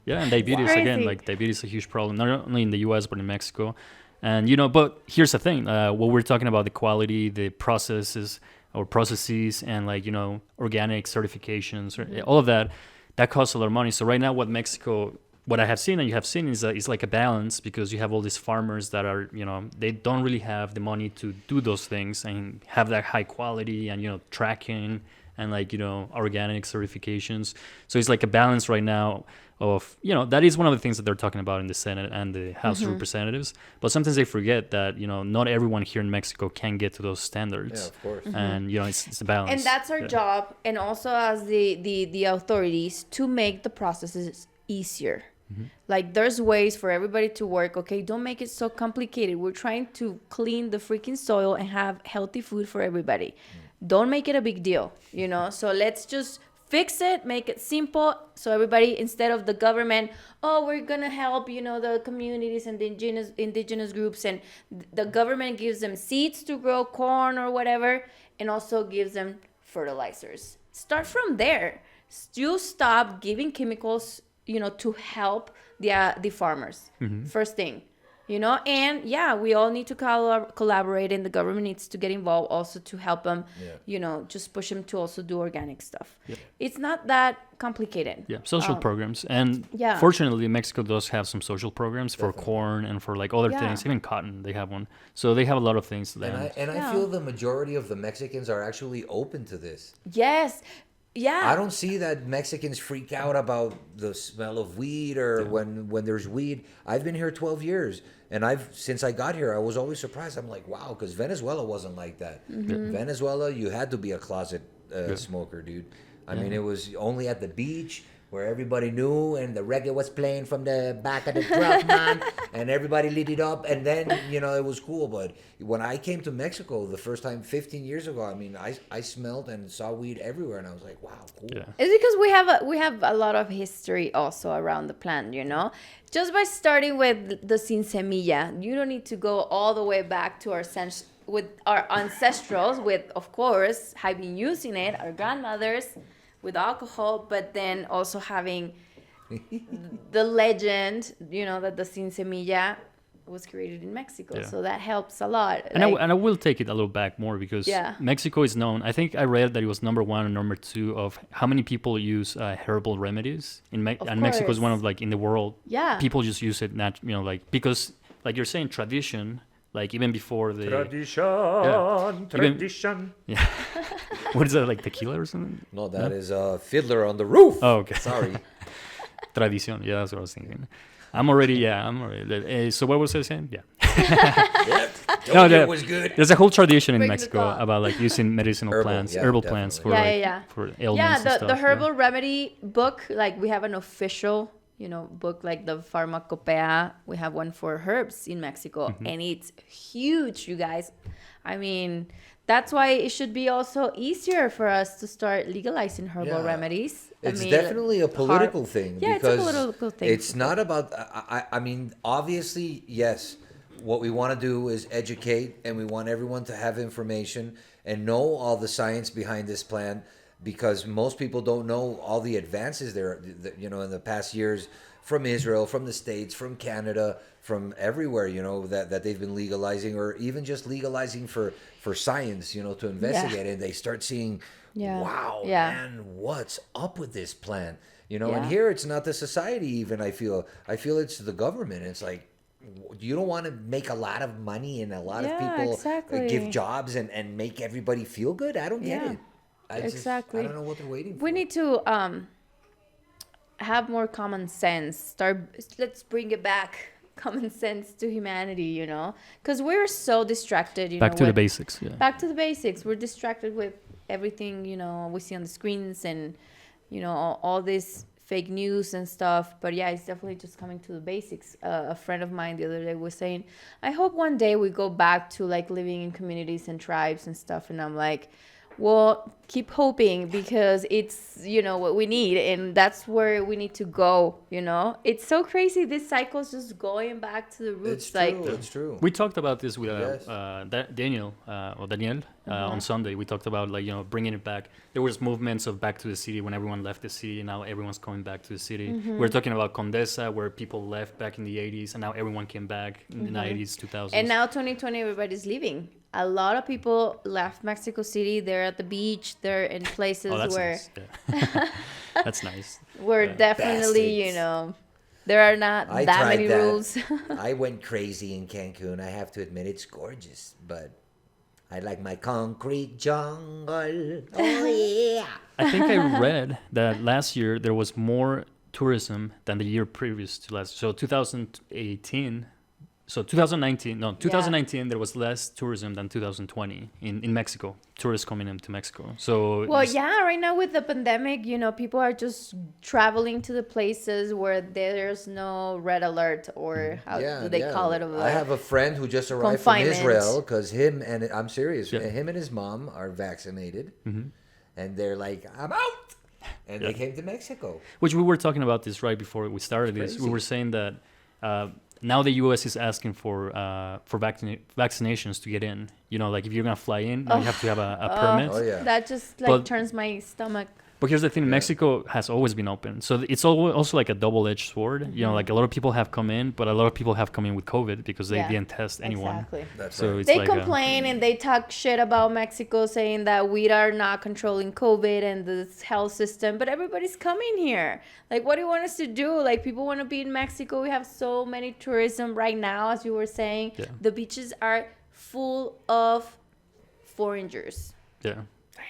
S2: Yeah, and diabetes
S3: Crazy.
S2: again. Like diabetes is a huge problem, not only in the U.S. but in Mexico. And but here's the thing: what we're talking about, the quality, the processes, and organic certifications, all of that, that costs a lot of money. So right now, what I have seen and you have seen is like a balance, because you have all these farmers that are they don't really have the money to do those things and have that high quality and tracking and organic certifications. So it's like a balance right now of that is one of the things that they're talking about in the Senate and the House of Representatives. But sometimes they forget that not everyone here in Mexico can get to those standards.
S1: Yeah, of course.
S2: And it's a balance.
S3: And that's our job, and also as the authorities, to make the processes easier. Like there's ways for everybody to work. Okay, don't make it so complicated. We're trying to clean the freaking soil and have healthy food for everybody. Don't make it a big deal, So let's just fix it, make it simple, so everybody, instead of the government, we're gonna help the communities and the indigenous groups, and the government gives them seeds to grow corn or whatever, and also gives them fertilizers. Start from there. You stop giving chemicals to help the farmers. First thing, and we all need to collaborate, and the government needs to get involved also to help them, just push them to also do organic stuff.
S2: Yep.
S3: It's not that complicated.
S2: Yeah, social programs. And
S3: Yeah.
S2: fortunately, Mexico does have some social programs for corn and for like other things, even cotton, they have one. So they have a lot of things there.
S1: And I feel the majority of the Mexicans are actually open to this.
S3: Yes. Yeah.
S1: I don't see that Mexicans freak out about the smell of weed or when there's weed. I've been here 12 years, and since I got here, I was always surprised. I'm like, wow, because Venezuela wasn't like that. Venezuela, you had to be a closet smoker, dude. I mean, it was only at the beach where everybody knew, and the reggae was playing from the back of the truck, man, and everybody lit it up, and then, it was cool. But when I came to Mexico the first time 15 years ago, I mean, I smelled and saw weed everywhere, and I was like, wow, cool.
S2: Yeah.
S3: It's because we have a lot of history also around the plant, Just by starting with the sin semilla, you don't need to go all the way back to our ancestrals, with, of course, have been using it, our grandmothers, with alcohol, but then also having the legend, that the sin semilla was created in Mexico.
S2: Yeah.
S3: So that helps a lot.
S2: And I will take it a little back more, because Mexico is known. I think I read that it was number 1 and number 2 of how many people use herbal remedies and Mexico is one of, like, in the world.
S3: Yeah.
S2: People just use it because, like you're saying, tradition. Like even before the
S1: Tradition.
S2: Yeah. What is that, like tequila or something?
S1: No, that is Fiddler on the Roof.
S2: Oh, okay.
S1: Sorry.
S2: Tradición. Yeah, that's what I was thinking. I'm already. So what was I saying? Yeah.
S1: Yep. Told you it was good.
S2: There's a whole tradition in
S3: Bring the
S2: Mexico
S3: thought.
S2: about like using medicinal plants, herbal plants for for ailments and stuff.
S3: The herbal remedy book, like we have an official, book like the Pharmacopoeia. We have one for herbs in Mexico, and it's huge, you guys. I mean, that's why it should be also easier for us to start legalizing herbal remedies.
S1: It's definitely a political thing.
S3: Yeah,
S1: because
S3: it's a political thing.
S1: It's not about, I mean, obviously, yes, what we want to do is educate, and we want everyone to have information and know all the science behind this plant, because most people don't know all the advances there, in the past years from Israel, from the States, from Canada, from everywhere, that they've been legalizing, or even just legalizing for science, to investigate it. And they start seeing, wow, man, what's up with this plant? And here it's not the society even, I feel it's the government. It's like, you don't want to make a lot of money and a lot of people give jobs and make everybody feel good? I don't get it. I don't know what they're waiting for.
S3: We need to have more common sense. Let's bring it back. Common sense to humanity, because we're so distracted.
S2: Back to the basics. Yeah.
S3: Back to the basics. We're distracted with everything, we see on the screens and, all this fake news and stuff. But yeah, it's definitely just coming to the basics. A friend of mine the other day was saying, I hope one day we go back to like living in communities and tribes and stuff. And I'm like, well, keep hoping, because it's, what we need, and that's where we need to go, It's so crazy. This cycle is just going back to the roots.
S1: It's true.
S2: We talked about this with Daniel on Sunday. We talked about bringing it back. There was movements of back to the city when everyone left the city, and now everyone's coming back to the city. We're talking about Condesa, where people left back in the 80s, and now everyone came back in the 90s, 2000s.
S3: And now 2020, everybody's leaving. A lot of people left Mexico City. They're at the beach. They're in places where...
S2: Nice. Yeah. That's nice.
S3: Where definitely, there are not that many rules.
S1: I went crazy in Cancun. I have to admit, it's gorgeous. But I like my concrete jungle. Oh, yeah.
S2: I think I read that last year there was more tourism than the year previous to last. So 2018... So 2019, there was less tourism than 2020 in Mexico, tourists coming into Mexico. So
S3: right now with the pandemic, people are just traveling to the places where there's no red alert, or how do they call it?
S1: I have a friend who just arrived from Israel, because I'm serious, him and his mom are vaccinated, and they're like, I'm out, and they came to Mexico.
S2: Which we were talking about this right before we started this. We were saying that now the U.S. is asking for vaccinations to get in. Like if you're gonna fly in, now you have to have a permit.
S1: Oh yeah.
S3: That just turns my stomach.
S2: But here's the thing: Mexico has always been open, so it's also like a double-edged sword. Like a lot of people have come in, but a lot of people have come in with COVID because they didn't test anyone.
S3: Exactly.
S1: That's
S2: so
S1: right.
S3: They complain and they talk shit about Mexico, saying that we are not controlling COVID and the health system, but everybody's coming here. Like, what do you want us to do? Like, people want to be in Mexico. We have so many tourism right now, as you were saying.
S2: Yeah.
S3: The beaches are full of foreigners.
S2: Yeah.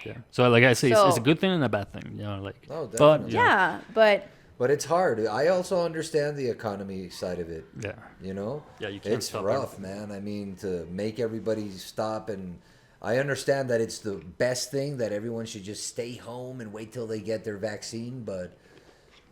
S2: Yeah. So like I say, it's a good thing and a bad thing,
S1: definitely.
S3: But
S1: it's hard. I also understand the economy side of it.
S2: Yeah.
S1: Yeah,
S2: you can't
S1: it's
S2: stop
S1: rough,
S2: everything.
S1: man. I mean, to make everybody stop, and I understand that it's the best thing, that everyone should just stay home and wait till they get their vaccine, but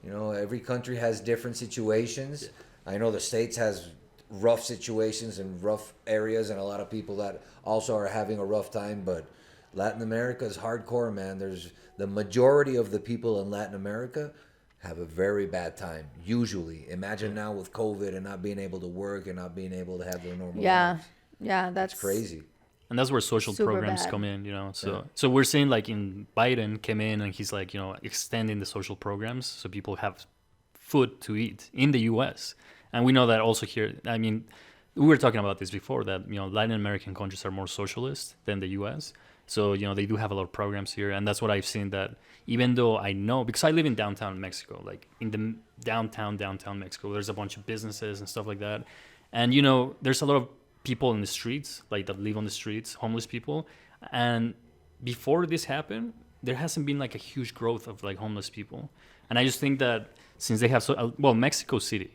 S1: every country has different situations. I know the States has rough situations and rough areas, and a lot of people that also are having a rough time, but Latin America is hardcore, man. There's the majority of the people in Latin America have a very bad time, usually. Imagine now with COVID and not being able to work and not being able to have their normal lives.
S3: Yeah, that's
S1: crazy.
S2: And that's where social programs come in, So we're seeing like in Biden came in and he's like, extending the social programs so people have food to eat in the U.S. And we know that also here. I mean, we were talking about this before, that Latin American countries are more socialist than the U.S. So, they do have a lot of programs here. And that's what I've seen, that even though I know, because I live in downtown Mexico, like in the downtown Mexico, there's a bunch of businesses and stuff like that. And, there's a lot of people in the streets, like that live on the streets, homeless people. And before this happened, there hasn't been like a huge growth of like homeless people. And I just think that since they have well, Mexico City,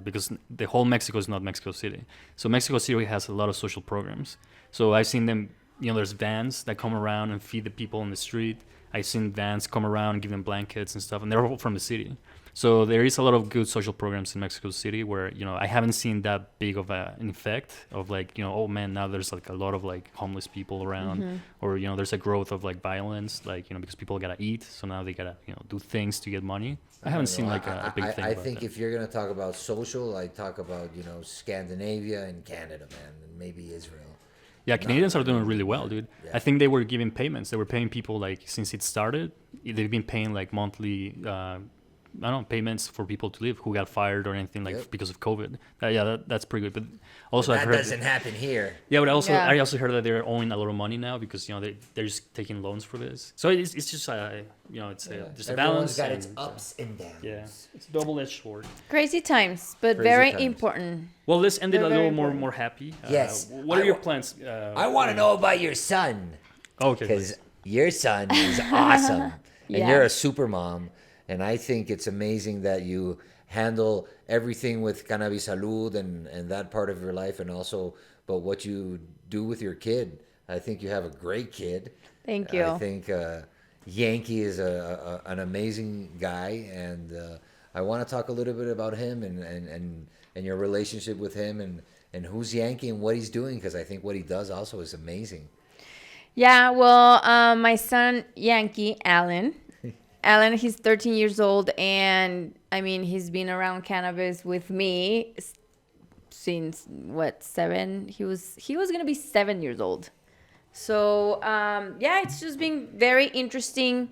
S2: because the whole Mexico is not Mexico City. So Mexico City has a lot of social programs. So I've seen them, there's vans that come around and feed the people on the street. I've seen vans come around and give them blankets and stuff, and they're all from the city. So there is a lot of good social programs in Mexico City where, I haven't seen that big of an effect of like, oh man, now there's like a lot of like homeless people around, or, there's a growth of like violence, like, because people gotta eat. So now they gotta, do things to get money. I haven't seen like a big thing.
S1: I think if you're going to talk about social, I talk about, Scandinavia and Canada, man, and maybe Israel.
S2: Yeah, Canadians are doing really well, dude.
S1: Yeah.
S2: I think they were giving payments. They were paying people like since it started. They've been paying like monthly, payments for people to live who got fired or anything like because of COVID. That's pretty good. But also,
S1: But
S2: I've
S1: that
S2: heard
S1: doesn't happen here.
S2: Yeah, but I also heard that they're owing a lot of money now because they're just taking loans for this. So it's just just a
S1: Everyone's
S2: balance.
S1: got its ups and downs.
S2: Yeah, it's a double-edged sword.
S3: Crazy times, but
S1: Crazy
S3: very
S1: times.
S3: important.
S2: Well, let's end it
S3: They're
S2: a little
S3: very
S2: more happy.
S1: Yes.
S2: What are your plans?
S1: I want to know about your son.
S2: Okay.
S1: Because your son is awesome. And
S3: Yeah.
S1: you're a super mom. And I think it's amazing that you handle everything with Cannabis Salud and that part of your life, and also but what you do with your kid. I think you have a great kid.
S3: Thank you.
S1: I think Yankee is an amazing guy, and I want to talk a little bit about him and your relationship with him and who's Yankee and what he's doing, because I think what he does also is amazing.
S3: Yeah, well, my son, Yankee, Alan, he's 13 years old, and I mean, he's been around cannabis with me since, 7? He was going to be 7 years old. So, it's just been very interesting,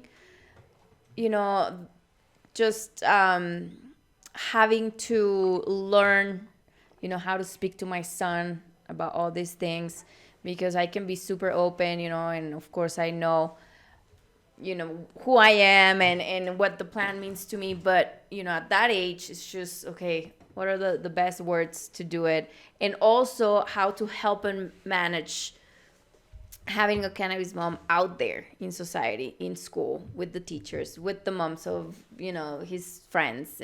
S3: just having to learn, how to speak to my son about all these things, because I can be super open, and of course I know, who I am and what the plan means to me. But, at that age, it's just, okay, what are the best words to do it? And also how to help him manage having a cannabis mom out there in society, in school, with the teachers, with the moms of, his friends.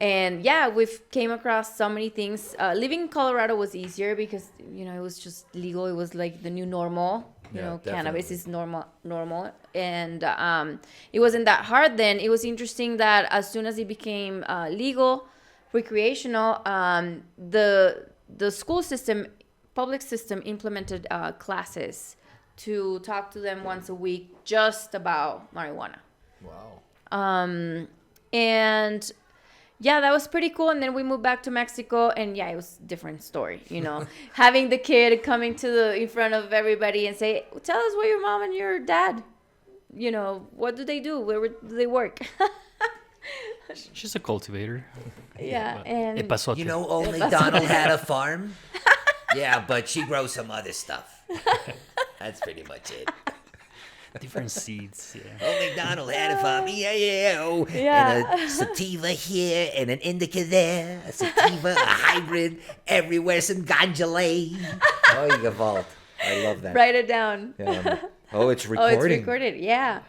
S3: And yeah, we've came across so many things. Living in Colorado was easier because, it was just legal. It was like the new normal. Cannabis is normal. And it wasn't that hard then. It was interesting that as soon as it became legal, recreational, the school system, public system implemented classes to talk to them once a week just about marijuana.
S1: Wow.
S3: And yeah, that was pretty cool. And then we moved back to Mexico, and yeah, it was a different story, having the kid coming in front of everybody and say, tell us what your mom and your dad, what do they do? Where do they work?
S2: She's a cultivator.
S3: Yeah. And
S1: Old MacDonald had a farm? Yeah, but she grows some other stuff. That's pretty much it.
S2: Different seeds, yeah.
S1: Old MacDonald had a farm, oh.
S3: Yeah.
S1: And a sativa here and an indica there. A sativa, a hybrid, everywhere, some ganjale. Oh, you vault. I love that.
S3: Write it down.
S1: Yeah. Oh, it's
S3: Oh,
S1: recording.
S3: it's recorded. Yeah.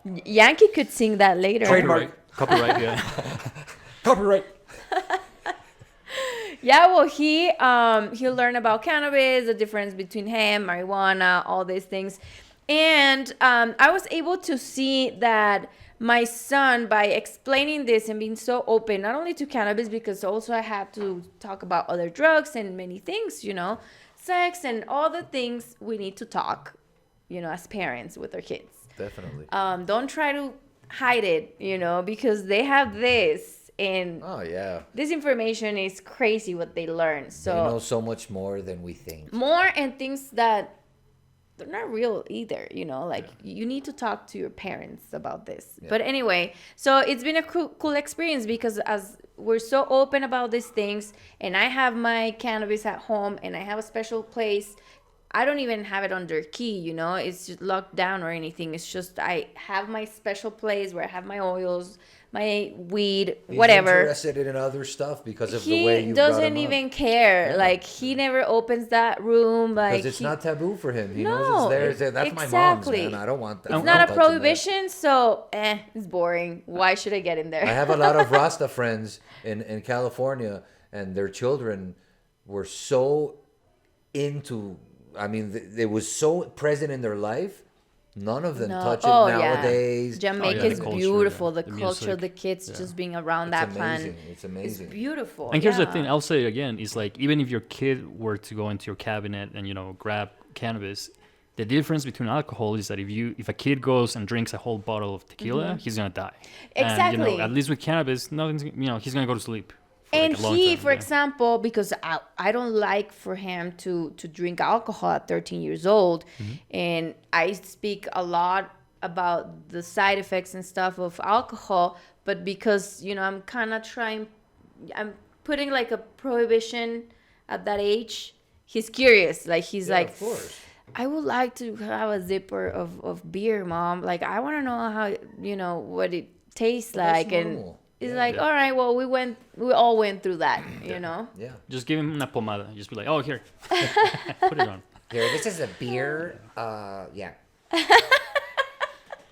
S3: Yankee could sing that later.
S2: Copyright, yeah.
S1: Copyright.
S3: Yeah, well, he'll learn about cannabis, the difference between hemp, marijuana, all these things. And I was able to see that my son, by explaining this and being so open, not only to cannabis, because also I had to talk about other drugs and many things, sex and all the things we need to talk, as parents with our kids.
S1: Definitely.
S3: Don't try to hide it, because they have this. And
S1: Oh, yeah.
S3: this information is crazy what they learn. So
S1: They know so much more than we think.
S3: more and things that they're not real either, you need to talk to your parents about this.
S1: Yeah.
S3: But anyway, so it's been a cool experience because as we're so open about these things, and I have my cannabis at home and I have a special place, I don't even have it under key, you know, it's just locked down or anything. It's just I have my special place where I have my oils, my weed,
S1: He's
S3: whatever.
S1: interested in other stuff because of the way
S3: He
S1: you brought
S3: doesn't
S1: him up.
S3: even care.
S1: Yeah.
S3: Like he never opens that room. Like
S1: Because it's not taboo for him. He
S3: No,
S1: knows it's there. That's my mom's,
S3: exactly.
S1: man. I don't want that.
S3: It's
S1: I'm
S3: not a
S1: touching that.
S3: prohibition, so it's boring. Why should I get in there?
S1: I have a lot of Rasta friends in California, and their children were so into, I mean, it was so present in their life. None of them touch it nowadays.
S3: Jamaica is
S2: the culture,
S3: beautiful. The
S2: the
S3: culture,
S2: music.
S3: the kids just being around
S1: It's
S3: that
S1: amazing.
S3: plant.
S1: It's amazing.
S3: It's beautiful.
S2: And here's the thing, I'll say it again, is like even if your kid were to go into your cabinet and, you know, grab cannabis, the difference between alcohol is that if a kid goes and drinks a whole bottle of tequila, he's gonna die.
S3: Exactly.
S2: And, you know, at least with cannabis, nothing's, you know, he's gonna go to sleep.
S3: And
S2: like a long
S3: he,
S2: time,
S3: for example, because I don't like for him to drink alcohol at 13 years old, and I speak a lot about the side effects and stuff of alcohol, but because, you know, I'm putting like a prohibition at that age, he's curious. Like he's like,
S1: of course.
S3: I would like to have a zipper of beer, Mom. Like I want to know how, you know, what it tastes like. And
S1: normal.
S3: it's like, all right, well, we all went through that, you know?
S1: Yeah.
S2: Just give him una pomada. Just be like, oh, here. Put it on.
S1: Here, this is a beer. Yeah.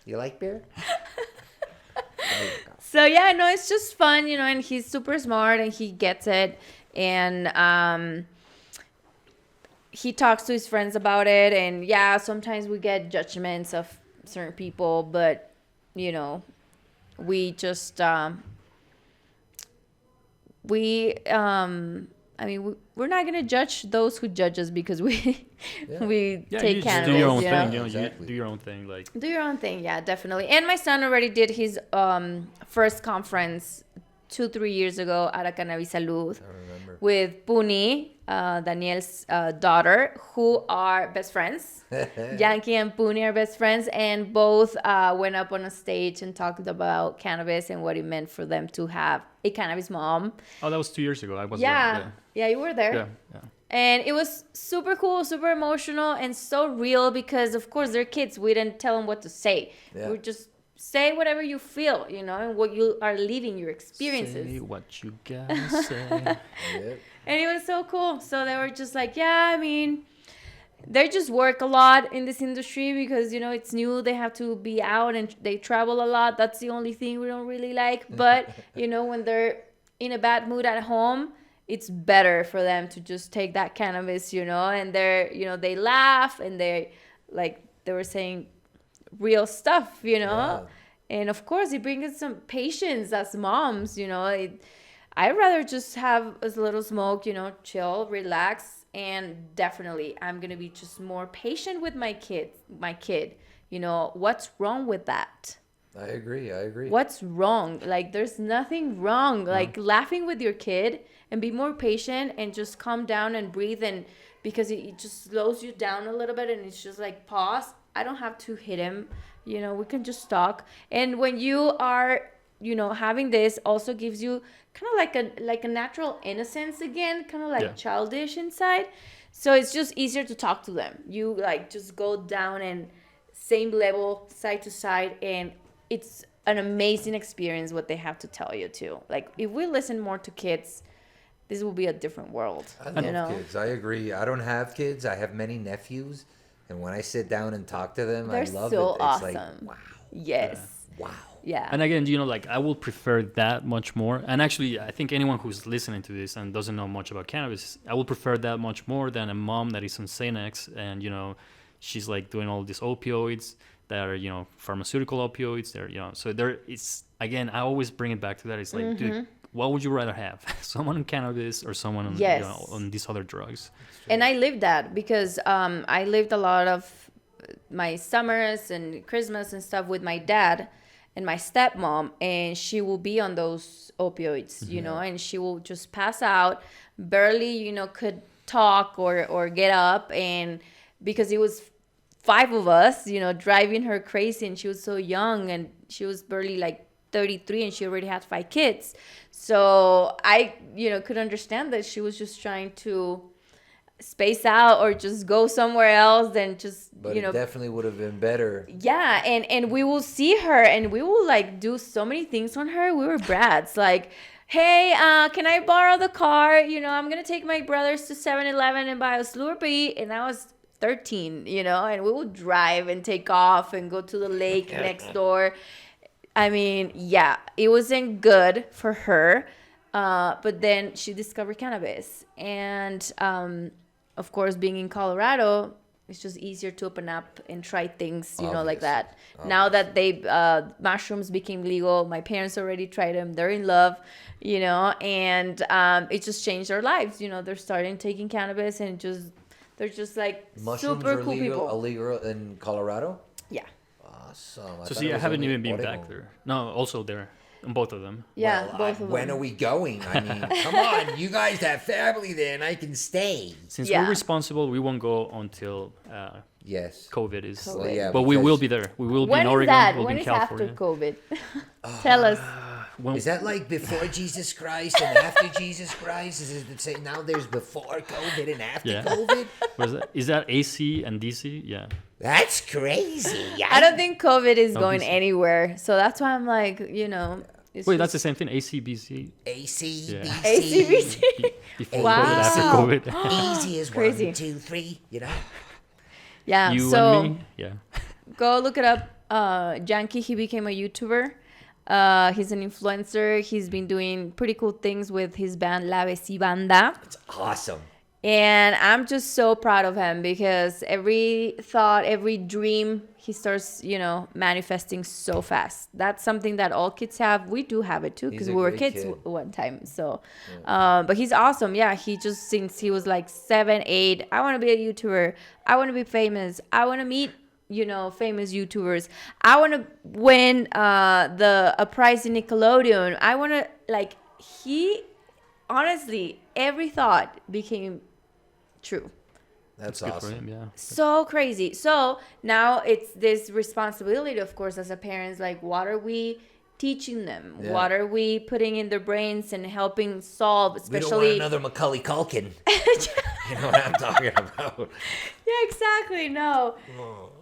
S1: You like beer? There you go.
S3: So yeah, no, it's just fun, you know, and he's super smart and he gets it. And he talks to his friends about it. And yeah, sometimes we get judgments of certain people, but, you know, we just, I mean, we're not gonna judge those who judge us because we we take
S2: you
S3: cannabis.
S2: just do your own
S3: you
S2: thing.
S3: know?
S2: You know,
S1: Exactly.
S2: you do your own thing. Like
S3: Do your own thing, yeah, definitely. And my son already did his first conference 2-3 years ago at a Cannabis Salud
S1: I remember.
S3: with Puni, Daniel's daughter, who are best friends. Yankee and Puni are best friends, and both went up on a stage and talked about cannabis and what it meant for them to have a cannabis mom.
S2: oh, that was 2 years ago. I was
S3: Yeah, you were there.
S2: there. Yeah.
S3: And it was super cool, super emotional, and so real because, of course, they're kids. We didn't tell them what to say.
S1: Yeah.
S3: We just say whatever you feel, you know, and what you are living, your experiences.
S2: Say what you gotta say.
S1: Yep.
S3: And it was so cool. So they were just like, yeah, I mean, they just work a lot in this industry because, you know, it's new. They have to be out and they travel a lot. That's the only thing we don't really like. But, you know, when they're in a bad mood at home, it's better for them to just take that cannabis, you know, and they're, you know, they laugh and they were saying real stuff, you know.
S1: Yeah.
S3: And of course, it brings us some patience as moms, you know. I'd rather just have a little smoke, you know, chill, relax, and definitely I'm gonna be just more patient with my kid. You know, what's wrong with that?
S1: I agree.
S3: What's wrong? Like, there's nothing wrong. Like, laughing with your kid and be more patient and just calm down and breathe, and because it just slows you down a little bit, and it's just like pause. I don't have to hit him. You know, we can just talk. And when you are, you know, having this also gives you kind of like a natural innocence again, kind of like childish inside. So it's just easier to talk to them. You like just go down and same level, side to side, and it's an amazing experience what they have to tell you too. Like if we listen more to kids, this will be a different world.
S1: I love kids. I agree. I don't have kids. I have many nephews. And when I sit down and talk to them,
S3: They're
S1: I love
S3: so
S1: it. It's
S3: awesome.
S1: like, wow.
S3: Yes.
S1: Wow.
S3: Yeah.
S2: And again, you know, like I will prefer that much more. And actually, I think anyone who's listening to this and doesn't know much about cannabis, I will prefer that much more than a mom that is on Xanax and, you know, she's like doing all these opioids that are, you know, pharmaceutical opioids. They're, you know, so there it's, again, I always bring it back to that. It's like, dude, what would you rather have? Someone on cannabis or someone on, you know, on these other drugs?
S3: And I lived that because I lived a lot of my summers and Christmas and stuff with my dad and my stepmom, and she will be on those opioids, you know, and she will just pass out, barely, you know, could talk or get up, and because it was 5 of us, you know, driving her crazy, and she was so young, and she was barely like 33, and she already had 5 kids. So I, you know, could understand that she was just trying to space out or just go somewhere else than just,
S1: But it definitely would have been better.
S3: Yeah, and we will see her and we will like do so many things on her. We were brats. Like, hey, can I borrow the car? I'm gonna take my brothers to 7-Eleven and buy a Slurpee. And I was 13, and we would drive and take off and go to the lake next door. I mean, yeah, it wasn't good for her. But then she discovered cannabis. And of course, being in Colorado, it's just easier to open up and try things, like that. Now that mushrooms became legal, my parents already tried them. They're in love, and it just changed their lives. They're starting taking cannabis and they're just like
S1: Mushrooms
S3: super
S1: are
S3: cool people.
S1: illegal in Colorado?
S3: Yeah.
S1: Awesome.
S2: So see, I haven't even been back there. No, also there. On both of them.
S3: Yeah,
S1: well,
S3: both of them.
S1: When are we going? I mean, come on, you guys have family there, and I can stay.
S2: Since we're responsible, we won't go until
S1: yes,
S2: COVID is.
S3: Well, yeah,
S2: but we will be there. We will be in Oregon.
S3: That?
S2: We'll
S3: when
S2: be in
S3: is
S2: California.
S3: after COVID? Tell us.
S1: Is that like before Jesus Christ and after Jesus Christ? Is it say now there's before COVID and after COVID?
S2: What is that? Is that AC and DC? Yeah.
S1: That's crazy.
S3: I don't think COVID is going anywhere. So that's why I'm like, Wait,
S2: that's the same thing. ACBC.
S1: ACBC.
S3: ACBC.
S2: Before
S3: Wow.
S2: COVID, after COVID.
S1: Easy as
S3: Crazy.
S1: 1, 2, 3.
S3: Yeah.
S2: You
S3: so
S2: and me. Yeah.
S3: go look it up. Yankee, he became a YouTuber. He's an influencer. He's been doing pretty cool things with his band La Vesi Banda.
S1: It's awesome.
S3: And I'm just so proud of him because every thought, every dream, he starts, manifesting so fast. That's something that all kids have. We do have it too because we were kids one time. So, but he's awesome. Yeah, he just, since he was like 7, 8, I want to be a YouTuber. I want to be famous. I want to meet, famous YouTubers. I want to win a prize in Nickelodeon. I want to, he, honestly, every thought became true.
S1: That's
S2: good
S1: awesome.
S2: for him, yeah.
S3: So crazy. So now it's this responsibility, of course, as a parents, like, what are we teaching them?
S1: Yeah.
S3: What are we putting in their brains and helping solve, especially...
S1: We don't want another Macaulay Culkin. You know what I'm talking about?
S3: Yeah, exactly. No.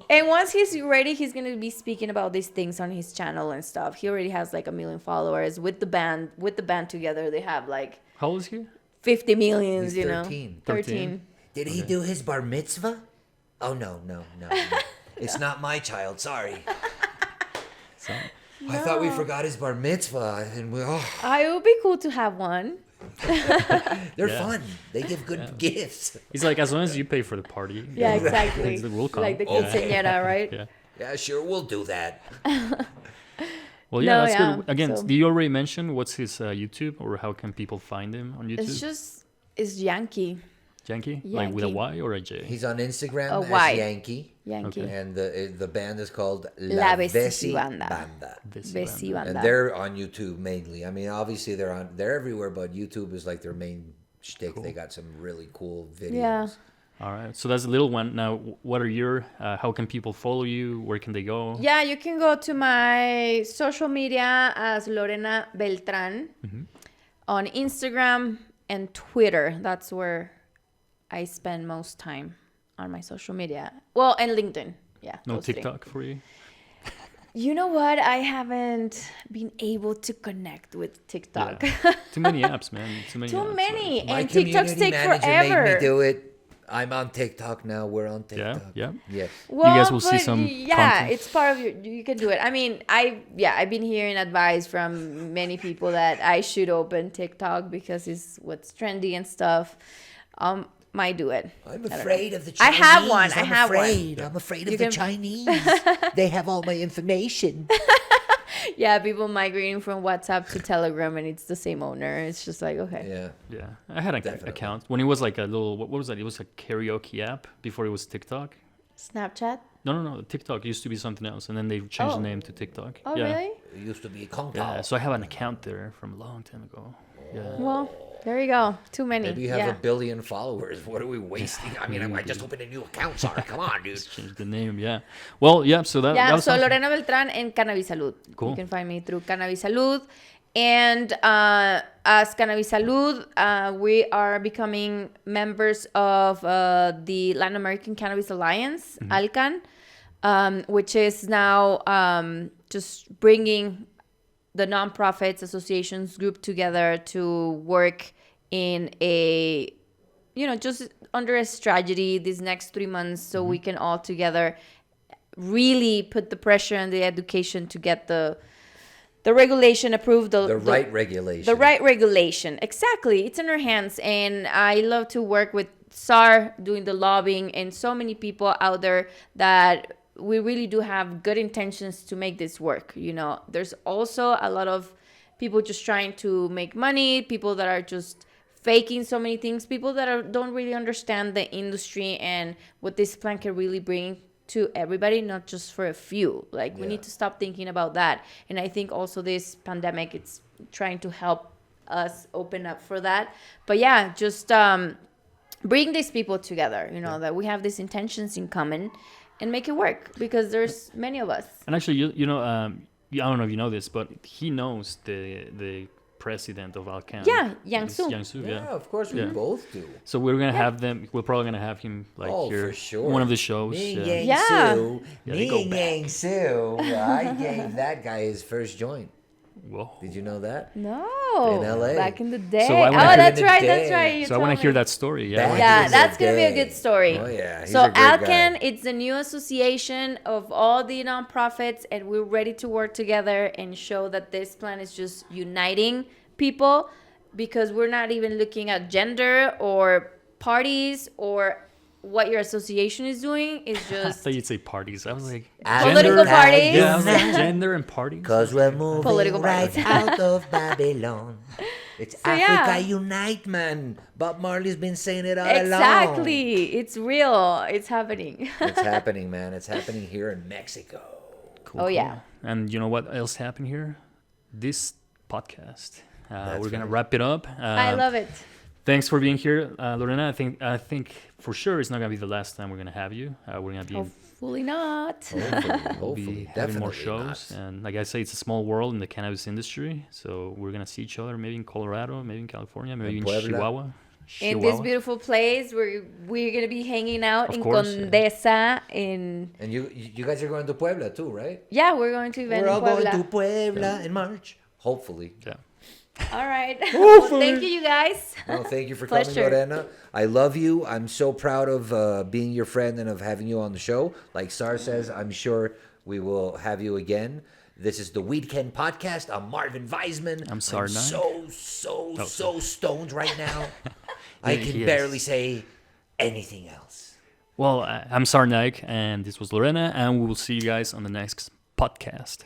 S3: And once he's ready, he's going to be speaking about these things on his channel and stuff. He already has like 1 million followers with the band. With the band together, they have like...
S2: How old is he?
S3: 50 million,
S1: He's
S3: 13.
S2: 13.
S1: Did he do his bar mitzvah? Oh, no. It's not my child. Sorry.
S2: So,
S1: I thought we forgot his bar mitzvah. And
S3: It would be cool to have one.
S1: they're fun. They give good gifts.
S2: he's like, as long as you pay for the party.
S3: Yeah, exactly.
S2: We'll come.
S3: Like the quinceañera, right?
S2: Yeah.
S1: Yeah, sure, we'll do that.
S2: Well, yeah,
S3: No,
S2: that's
S3: yeah,
S2: good. Again,
S3: so-
S2: do you already mention what's his YouTube or how can people find him on YouTube?
S3: It's Yankee.
S2: Yankee? Like with a
S3: Yankee.
S2: Y or a J?
S1: He's on Instagram
S3: A
S1: as
S3: Y.
S1: Yankee.
S3: Yankee.
S2: Okay.
S1: And the band is called
S3: La
S1: La
S3: Vesi
S1: Vesi
S3: Banda.
S1: Banda.
S3: Vesi
S1: And
S3: Banda.
S1: they're on YouTube mainly. I mean, obviously they're everywhere, but YouTube is like their main shtick. They got some really cool videos.
S3: Yeah.
S2: All right. So that's a little one. Now, what are your, how can people follow you? Where can they go?
S3: Yeah, you can go to my social media as Lorena Beltran on Instagram and Twitter. That's where I spend most time on my social media. Well, and LinkedIn. Yeah.
S2: No
S3: those three.
S2: TikTok for you?
S3: You know what? I haven't been able to connect with TikTok.
S2: Yeah. Too many apps, man. Too many.
S3: Too
S2: apps,
S3: many.
S2: right?
S1: My
S3: And TikToks
S1: community
S3: take
S1: manager
S3: forever.
S1: made me do it. I'm on TikTok now. We're on TikTok.
S2: Yeah.
S1: Yes.
S3: Well,
S2: guys will see
S3: but
S2: some
S3: yeah,
S2: content.
S3: it's part of your. You can do it. I mean, I've been hearing advice from many people that I should open TikTok because it's what's trendy and stuff. Might do it.
S1: I'm
S3: don't
S1: afraid
S3: know.
S1: of the
S3: I
S1: Chinese.
S3: have one. I
S1: I'm
S3: have one.
S1: afraid. I'm afraid of
S3: You
S1: the
S3: can-
S1: Chinese. They have all my information.
S3: Yeah, people migrating from WhatsApp to Telegram, and it's the same owner. It's just like okay.
S1: Yeah.
S2: Yeah. I had an
S1: Definitely.
S2: account when it was like a little, what was that? It was a karaoke app before it was TikTok.
S3: Snapchat.
S2: No. TikTok used to be something else, and then they changed
S3: Oh.
S2: the name to TikTok.
S3: Oh
S2: yeah.
S3: really?
S1: It used to be a Kong
S2: Yeah.
S1: Tao.
S2: So I have an account there from a long time ago. Yeah.
S3: Well, there you go. Too many.
S1: Maybe you have
S3: yeah.
S1: 1 billion followers. What are we wasting? I mean, I just opened a new account. Sorry, come on, dude.
S2: Just changed the name. Yeah. Well, yeah. So that
S3: Yeah,
S2: was
S3: so
S2: awesome.
S3: Lorena Beltran and Cannabis Salud.
S2: Cool.
S3: You can find me through Cannabis Salud. And as Cannabis Salud, we are becoming members of the Latin American Cannabis Alliance, ALCAN, which is now just bringing the nonprofits, associations, group together to work in a, just under a strategy these next 3 months, so we can all together really put the pressure and the education to get the regulation approved.
S1: The right regulation.
S3: The right regulation. Exactly. It's in our hands. And I love to work with SAR doing the lobbying and so many people out there that we really do have good intentions to make this work. There's also a lot of people just trying to make money, people that are just faking so many things, people that don't really understand the industry and what this plan can really bring to everybody, not just for a few. We need to stop thinking about that. And I think also this pandemic, it's trying to help us open up for that. But yeah, just bring these people together, that we have these intentions in common and make it work, because there's many of us.
S2: And actually, I don't know if you know this, but he knows the president of Alcan.
S3: Yeah, Yang-Su.
S1: Yeah, of course we both do.
S2: So we're gonna have them. We're probably gonna have him here
S1: for sure.
S2: one of the shows.
S1: Me
S2: Yeah.
S1: and Yang-Su. Me and Yang-Su. I gave that guy his first joint.
S2: Whoa.
S1: Did you know that?
S3: No.
S1: In LA.
S3: Back in the day.
S2: So I wanna-
S3: that's
S1: Back in the
S3: right.
S1: day.
S3: That's right. You
S2: So I
S3: told
S2: want to
S3: me.
S2: hear that story. Yeah.
S1: Back
S3: Yeah,
S1: in
S3: that's
S1: the
S3: going to be a
S1: day.
S3: good story.
S1: Oh, yeah. He's
S3: So
S1: a great
S3: Alcan,
S1: guy.
S3: it's the new association of all the nonprofits, and we're ready to work together and show that this plan is just uniting people, because we're not even looking at gender or parties or what your association is doing. It's
S2: I
S3: just
S2: thought you'd say parties. I was like,
S3: Political parties.
S2: yeah, I was like gender and parties.
S1: Because we're moving
S3: Political
S1: right
S3: parties.
S1: out of Babylon. It's
S3: So,
S1: Africa
S3: yeah.
S1: Unite, man. Bob Marley's been saying it all along.
S3: exactly. It's real. It's happening.
S1: It's happening, man. It's happening here in Mexico.
S2: Cool,
S3: Oh,
S2: cool.
S3: yeah.
S2: And you know what else happened here? This podcast. We're gonna
S1: right.
S2: wrap it up.
S3: I love it.
S2: Thanks for being here, Lorena. I think for sure it's not gonna be the last time we're gonna have you. We're gonna be
S3: Hopefully not.
S1: Hopefully,
S2: we'll be
S1: hopefully.
S2: having more
S1: Definitely
S2: shows.
S1: not.
S2: And like I say, it's a small world in the cannabis industry. So we're gonna see each other maybe in Colorado, maybe in California, maybe in
S1: Puebla.
S2: Chihuahua.
S3: In this beautiful place where we're gonna be hanging out
S2: Of
S3: in
S2: course, yeah.
S3: Condesa. In
S1: And you guys are going to Puebla too, right?
S3: yeah, we're going to event
S1: We're all
S3: in Puebla.
S1: going to Puebla in March. Hopefully.
S2: Yeah.
S3: All right. Well, thank you guys.
S1: No, thank you for coming,
S3: Pleasure.
S1: Lorena. I love you. I'm so proud of being your friend and of having you on the show. Like Sar says, I'm sure we will have you again. This is the Weedkend podcast. I'm Marvin Weisman.
S2: I'm Sar Knight.
S1: so stoned right now. I can
S2: Yes.
S1: barely say anything else.
S2: Well, I'm Sarnaik, and this was Lorena, and we will see you guys on the next podcast.